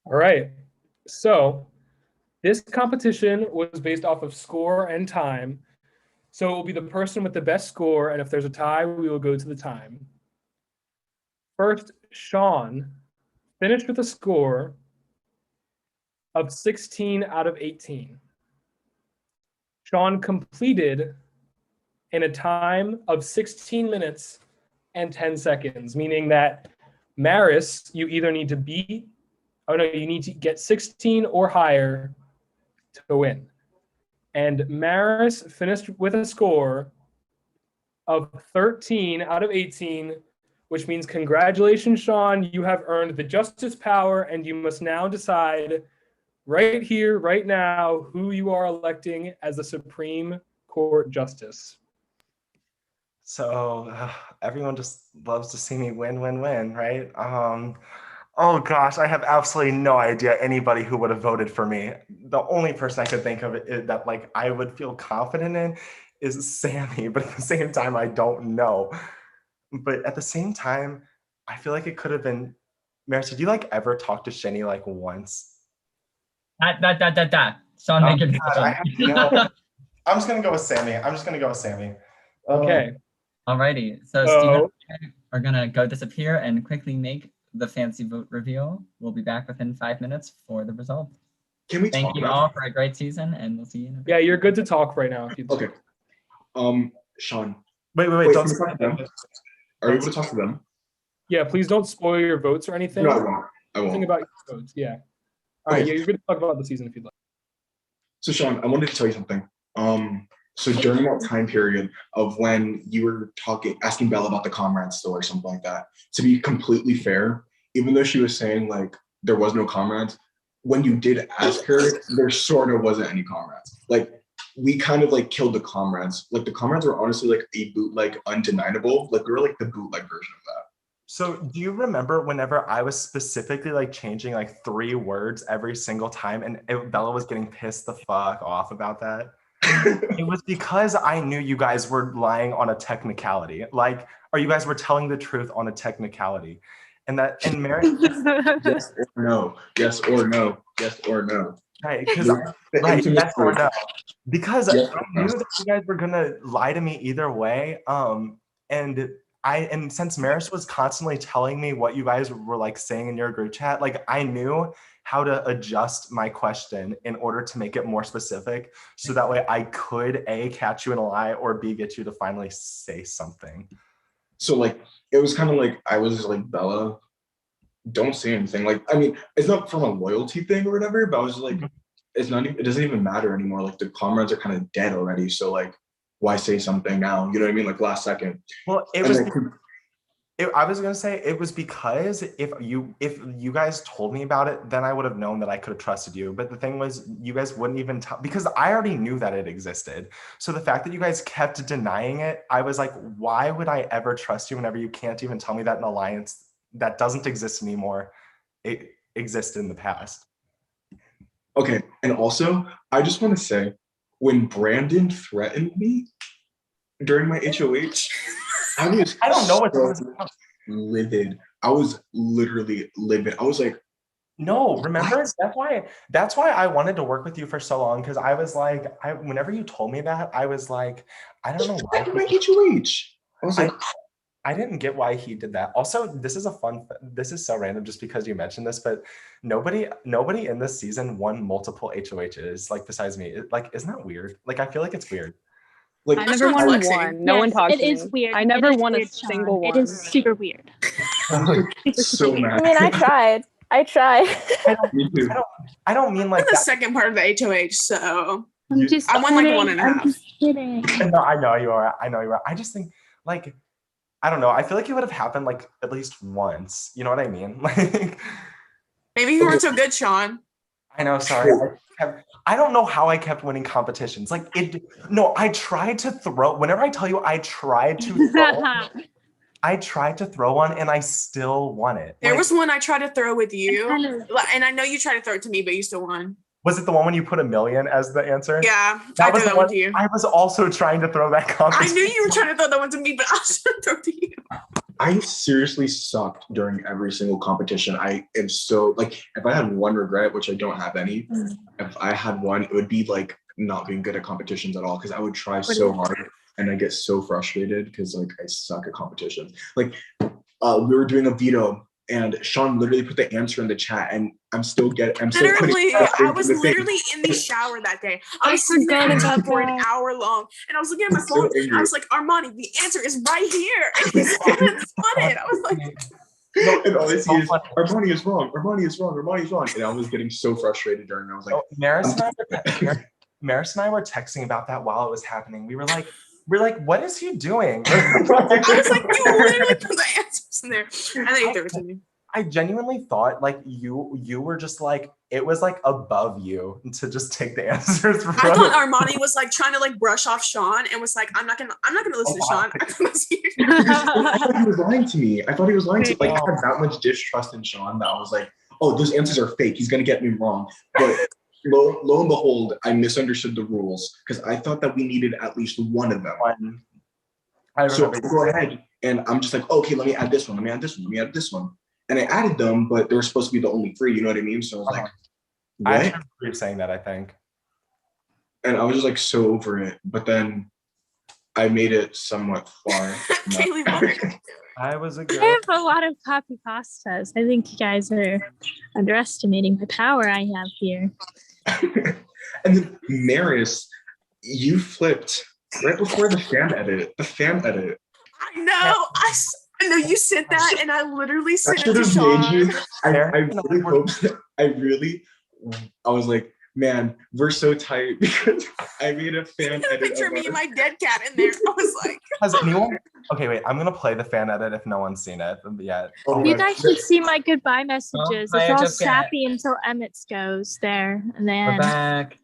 All right. So this competition was based off of score and time. So it will be the person with the best score, and if there's a tie, we will go to the time. First, Sean finished with a score of 16 out of 18. Sean completed in a time of 16 minutes and 10 seconds, meaning that Maris, you either need to beat, you need to get 16 or higher to win. And Maris finished with a score of 13 out of 18, which means congratulations, Sean, you have earned the justice power, and you must now decide right here, right now, who you are electing as the Supreme Court Justice. So everyone just loves to see me win, right? Oh gosh, I have absolutely no idea anybody who would have voted for me. The only person I could think of that like I would feel confident in is Sammy, but at the same time, I don't know. But at the same time, I feel like it could have been. Maris, did you like ever talk to Shenny like once? Sean, make your decision. I'm just gonna go with Sammy. Okay. Alrighty. So Stephen and I are gonna go disappear and quickly make the fancy vote reveal. We'll be back within 5 minutes for the result. Can we Thank talk you about all for a great season, and we'll see you in a bit. Yeah, you're good to talk right now. If you'd like. Okay. Sean. Wait, Can we don't talk to them? Are you able to talk to them? Yeah, please don't spoil your votes or anything. No, I won't. I won't. Think about your votes. Yeah. All right. Okay. Yeah, you're good to talk about the season if you'd like. So Sean, I wanted to tell you something. So during that time period of when you were asking Bella about the comrades still or something like that, to be completely fair, even though she was saying like there was no comrades, when you did ask her, there sort of wasn't any comrades. Like we kind of like killed the comrades. Like the comrades were honestly like a bootleg undeniable. Like we were like the bootleg version of that. So do you remember whenever I was specifically like changing like 3 words every single time and Bella was getting pissed the fuck off about that? It was because I knew you guys were lying on a technicality. Like, or you guys were telling the truth on a technicality. And Mary, Yes or no. Yes or no. Yes or no. right, because The right, infamous yes or word. no. Because Yes I or no. knew that you guys were gonna lie to me either way. And since Maris was constantly telling me what you guys were like saying in your group chat, like I knew how to adjust my question in order to make it more specific, so that way I could A, catch you in a lie, or B, get you to finally say something. So like it was kind of like I was just like, Bella, don't say anything. Like, I mean, it's not from a loyalty thing or whatever, but I was like, it's not it doesn't even matter anymore. Like the comrades are kind of dead already. So like, why say something now? You know what I mean? Like last second. Well, I was gonna say it was because if you guys told me about it, then I would have known that I could have trusted you. But the thing was, you guys wouldn't even tell, because I already knew that it existed. So the fact that you guys kept denying it, I was like, why would I ever trust you whenever you can't even tell me that an alliance that doesn't exist anymore, it existed in the past? Okay, and also I just want to say, when Brandon threatened me during my HOH, I don't know what that was about. Livid. I was literally livid. I was like, no, remember? That's why I wanted to work with you for so long, because I was like, whenever you told me that, I was like, I don't know why. My HOH. I was like, I didn't get why he did that. Also, this is so random just because you mentioned this, but nobody in this season won multiple HOHs, like besides me. Like, isn't that weird? Like, I feel like it's weird. Like, I never won one. No one talks to me. It is weird. I never won a weird, Sean. single one. It is super weird. I'm so mad. I mean, I tried. Me too. I don't mean like the that. second part of the HOH, so I'm just I won like kidding. 1.5. I'm just kidding. No, I know you are. I just think like, I don't know. I feel like it would have happened like at least once. You know what I mean? Like, maybe you weren't so good, Sean. I know. Sorry. I don't know how I kept winning competitions. Like I tried to throw. Whenever I tell you, I tried to throw one, and I still won it. There was one I tried to throw with you, and I know you tried to throw it to me, but you still won. Was it the one when you put 1 million as the answer? Yeah, that I was threw that one to you. I was also trying to throw that competition. I knew you were trying to throw that one to me, but I was trying to throw it to you. I seriously sucked during every single competition. I am so like, if I had one regret, which I don't have any, if I had one, it would be like not being good at competitions at all, because I would try so hard and I get so frustrated because like I suck at competitions. Like we were doing a veto and Sean literally put the answer in the chat, and I'm still literally, I was literally in the shower that day. I was sitting there for an hour long, and I was looking at my phone. I was like, Armani, the answer is right here. And he spun it. I was like, no, and all I see is Armani is wrong. Armani is wrong. Armani is wrong. And I was getting so frustrated during. I was like, Maris and I were texting about that while it was happening. We're like, what is he doing? I was like, you literally put the answers in there, and then you threw it to me. I genuinely thought like you were just like, it was like above you to just take the answers from. I thought Armani was like trying to like brush off Sean and was like, I'm not gonna listen to Sean. I thought he was lying to me. I thought he was lying to me. Like I had that much distrust in Sean that I was like, oh, those answers are fake. He's gonna get me wrong. But lo and behold, I misunderstood the rules because I thought that we needed at least one of them. So go ahead, and I'm just like, okay, let me add this one. Let me add this one. Let me add this one. And I added them, but they were supposed to be the only 3. You know what I mean? So I was like, what? I remember you saying that, I think. And I was just like so over it. But then I made it somewhat far. I was a girl. I have a lot of copy pastas. I think you guys are underestimating the power I have here. And then Maris, you flipped right before the fan edit. I know. I know you said that, and I literally said it to Made Sean. you. I really hope. I was like, Man, we're so tight because I made a fan edit. Picture of me and our- my dead cat in there. I was like, Has anyone? Okay, wait. I'm gonna play the fan edit if no one's seen it yet. Oh You my guys should see my goodbye messages. Oh, It's I all just get- sappy until Emmett's goes there, and We're then back.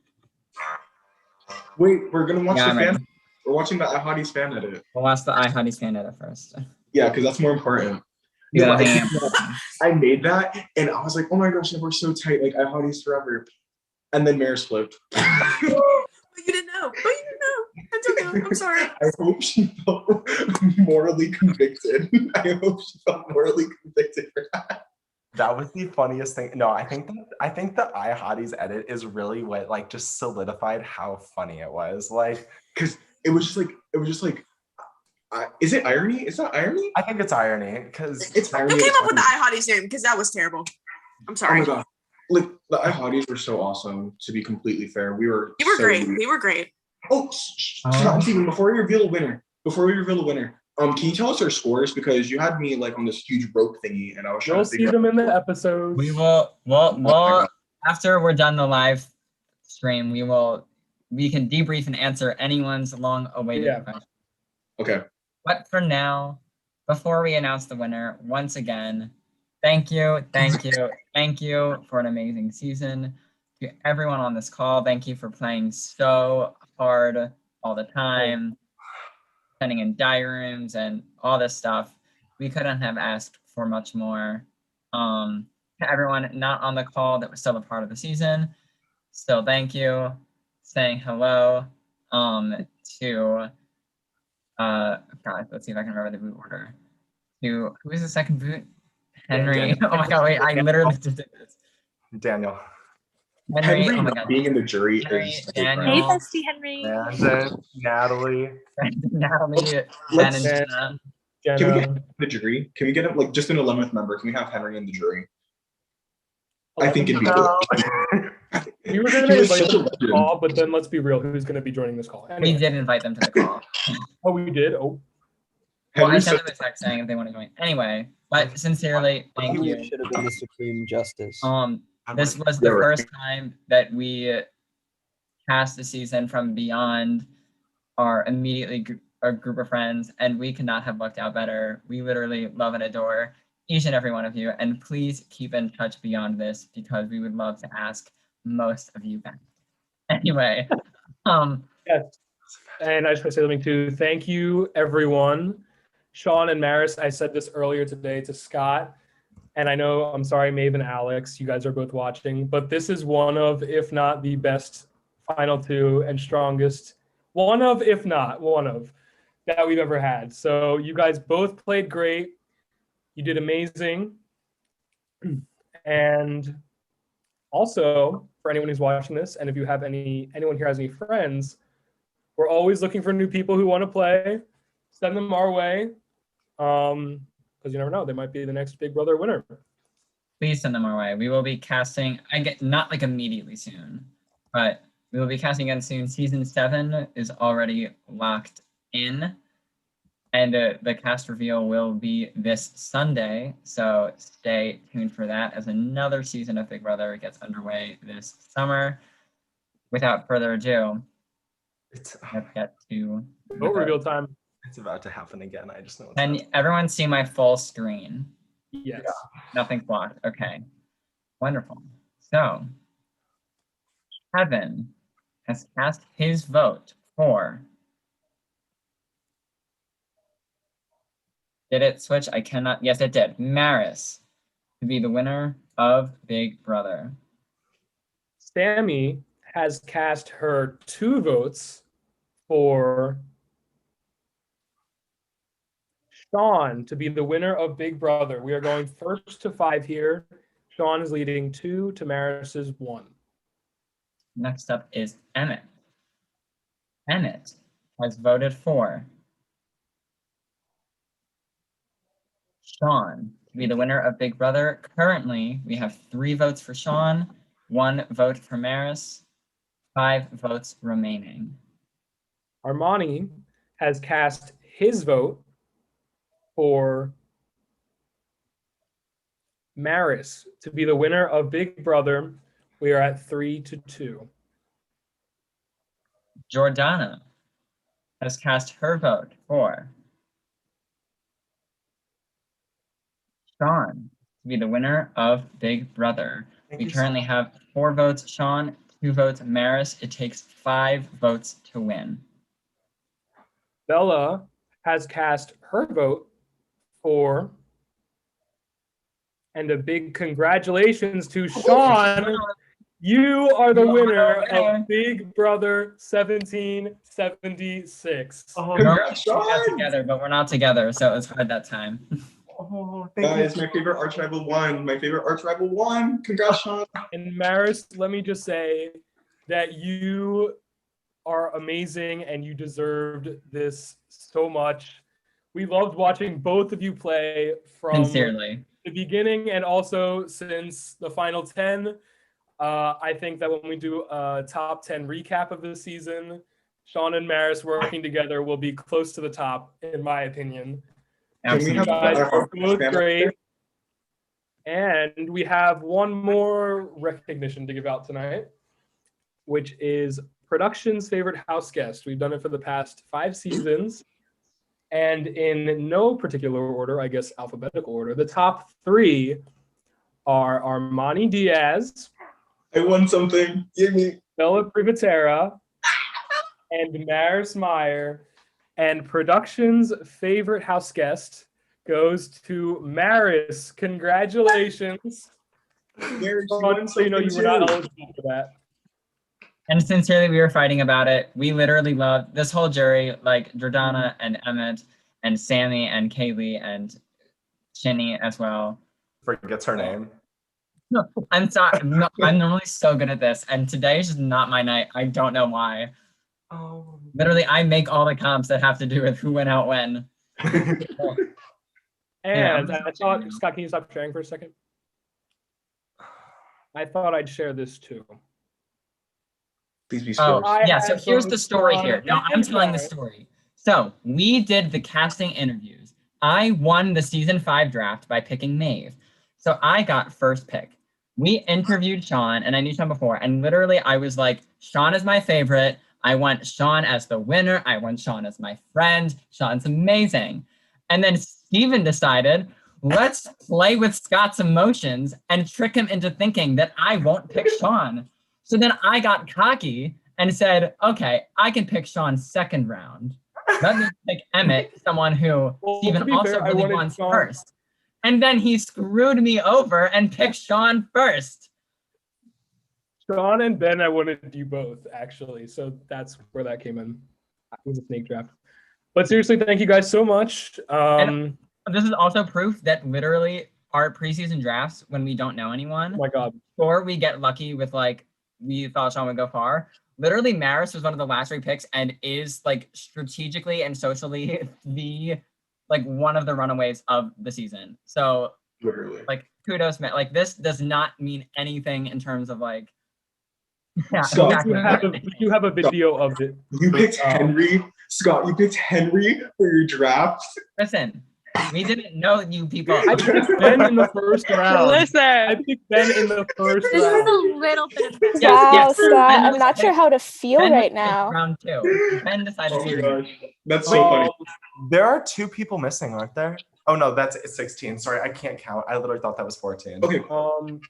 Wait, we're gonna watch Yeah, the I'm fan. ready. We're watching the iHotties fan edit. We'll watch the iHoney's fan edit first. Yeah, because that's more important. Yeah, No, I think I made that and I was like, oh my gosh, we're so tight, like iHotties forever. And then Maris flipped. but you didn't know. But you didn't know. It's okay. I'm sorry. I hope she felt morally convicted. I hope she felt morally convicted for that. That was the funniest thing. No, I think the iHotties edit is really what like just solidified how funny it was. Like, Because it was just like, is it irony? Is that irony? I think it's irony because It's irony. Who came it's up with the irony. iHotties name? Because that was terrible. I'm Oh sorry. my god. Like the iHotties were so awesome, to be completely fair. We were You were so great. We were great. Oh, Steven, before we reveal the winner, can you tell us our scores? Because you had me like on this huge rope thingy, and I was trying You'll to see figure them in the episodes. We will. Well, God. after we're done the live stream, we can debrief and answer anyone's long-awaited Yeah. question. Okay. But for now, before we announce the winner, once again, thank you for an amazing season. To everyone on this call, thank you for playing so hard all the time, sending in diagrams and all this stuff. We couldn't have asked for much more. To everyone not on the call that was still a part of the season, still thank you. Saying hello to God, let's see if I can remember the boot order. Who is the second boot? Henry. Daniel. Oh my god, wait, I literally just did this. Daniel, Henry, Henry oh my not god. being in the jury Henry, is Daniel. hey, No. bestie Henry. Brandon, Natalie. Natalie, Jen, Let's- and Jenna. Can we Jenna, get the jury? Can we get him like just an 11th member? Can we have Henry in the jury? I think it'd be No. we were going He to was invite such a them to the legend. call, but then let's be real. Who's going to be joining this call? We Anyway. did invite them to the call. Oh, we did? Oh, Well, I Henry's sent such- them a text saying if they want to join. Anyway, but sincerely, thank He you. should have been the supreme justice. This was the Yeah, right. first time that we cast the season from beyond our our group of friends, and we could not have worked out better. We literally love and adore each and every one of you, and please keep in touch beyond this because we would love to ask most of you back. Anyway, yes. And I just want to say something too. Thank you, everyone. Sean and Maris, I said this earlier today to Scott. And I know, I'm sorry, Maeve and Alex, you guys are both watching, but this is one of, if not the best final two and strongest, one of, if not one of, that we've ever had. So you guys both played great. You did amazing. And also, for anyone who's watching this, and if you have anyone here has any friends, we're always looking for new people who want to play. Send them our way. Because you never know, they might be the next Big Brother winner. please send them our way. We will be casting, not like immediately soon, but we will be casting again soon. Season 7 is already locked in, and the cast reveal will be this Sunday. So stay tuned for that as another season of Big Brother gets underway this summer. Without further ado, It's let's get to the Vote vote. reveal time. it's about to happen again. I just know. It's Can happening. everyone see my full screen? Yes. Nothing's blocked. Okay. Wonderful. So, Kevin has cast his vote for. Did it switch? I cannot. Yes, it did. Maris to be the winner of Big Brother. Sammy has cast her 2 votes for Sean to be the winner of Big Brother. We are going 1st to 5 here. Sean is leading 2 to Maris's 1. Next up is Emmett. Emmett has voted for Sean to be the winner of Big Brother. Currently, we have 3 votes for Sean, 1 vote for Maris, 5 votes remaining. Armani has cast his vote for Maris to be the winner of Big Brother We are at 3-2. Jordana has cast her vote for Sean to be the winner of Big Brother. We currently have 4 votes Sean, 2 votes Maris. It takes 5 votes to win. Bella has cast her vote for, and a big congratulations to Sean. You are the winner of Big Brother 1776. Oh, Congrats, We got Sean! together, but we're not together, so it was hard that time. oh, thank you. Guys, my favorite arch rival won. My favorite arch rival won. Congrats, Sean. And Maris, let me just say that you are amazing and you deserved this so much. We loved watching both of you play from Sincerely. the beginning and also since the final 10. I think that when we do a top 10 recap of the season, Sean and Maris working together will be close to the top, in my opinion. Can we You have guys our are both spam up great. there? And we have one more recognition to give out tonight, which is production's favorite house guest. We've done it for the past 5 seasons. And in no particular order, I guess alphabetical order, the top 3 are Armani Diaz, I won something. Give me. Bella Privatera, and Maris Meyer. And production's favorite house guest goes to Maris. Congratulations. Maris, you Sean, won so you know you were something not too. eligible for that. And sincerely, we were fighting about it. We literally loved this whole jury, like Jordana and Emmett and Sammy and Kaylee and Shinny as well. Forgets her name. No, I'm sorry. I'm normally so good at this, and today is just not my night. I don't know why. Oh. Literally, I make all the comps that have to do with who went out when. And Yeah, I thought, Scott, can you stop sharing for a second? I thought I'd share this too. Please be Oh, scores. I yeah. So had here's the both story Sean here. No, I'm and telling the Maris. story. So we did the casting interviews. I won the season 5 draft by picking Maeve. So I got first pick. We interviewed Sean, and I knew Sean before, and literally I was like, Sean is my favorite. I want Sean as the winner. I want Sean as my friend. Sean's amazing. And then Steven decided, let's play with Scott's emotions and trick him into thinking that I won't pick Sean. So then I got cocky and said, okay, I can pick Sean second round. Let me pick Emmett, someone who Well, Steven to be also fair, I really wanted wants Sean- first. And then he screwed me over and picked Sean first. Sean and Ben, I wanted you both, actually. So that's where that came in. It was a snake draft. But seriously, thank you guys so much. This is also proof that literally our preseason drafts, when we don't know anyone, Oh my God. or we get lucky with like, we thought Sean would go far. Literally, Maris was one of the last 3 picks and is like strategically and socially the like one of the runaways of the season. So Literally. like kudos, man. Like this does not mean anything in terms of like. Yeah, Scott, exactly. You have a video of it. You picked Henry. Scott, you picked Henry for your draft. Listen, we didn't know you people. I picked Ben in the first round. I Listen, picked Ben in the first This is round. a little bit of Yes, Wow, yes. Scott, Ben I'm was not sure picked- how to feel Ben was right picked now. Round 2. Ben decided Oh my to. gosh. That's so funny. There are 2 people missing, aren't there? Oh no, that's 16. Sorry, I can't count. I literally thought that was 14. Okay.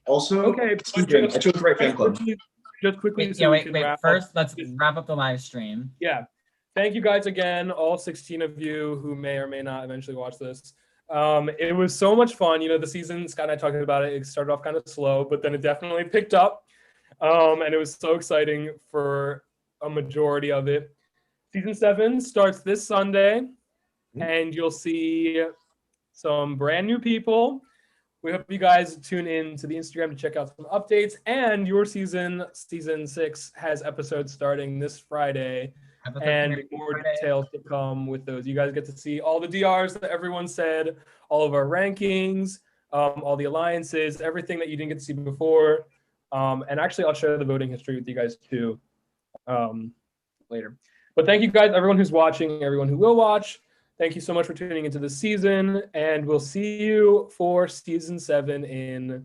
Also, Okay, Steven, I chose the right fan club. Just quickly, Wait, so we wait. can wrap up. First, let's wrap up the live stream. Yeah. Thank you guys again, all 16 of you who may or may not eventually watch this. It was so much fun. You know, the season, Scott and I talked about it, it started off kind of slow, but then it definitely picked up. And it was so exciting for a majority of it. Season 7 starts this Sunday, and you'll see some brand new people. We hope you guys tune in to the Instagram to check out some updates. And your season 6, has episodes starting this Friday. And more details to come with those. You guys get to see all the DRs that everyone said, all of our rankings, all the alliances, everything that you didn't get to see before. And actually, I'll share the voting history with you guys too later. But thank you guys, everyone who's watching, everyone who will watch. Thank you so much for tuning into this season. And we'll see you for season 7 in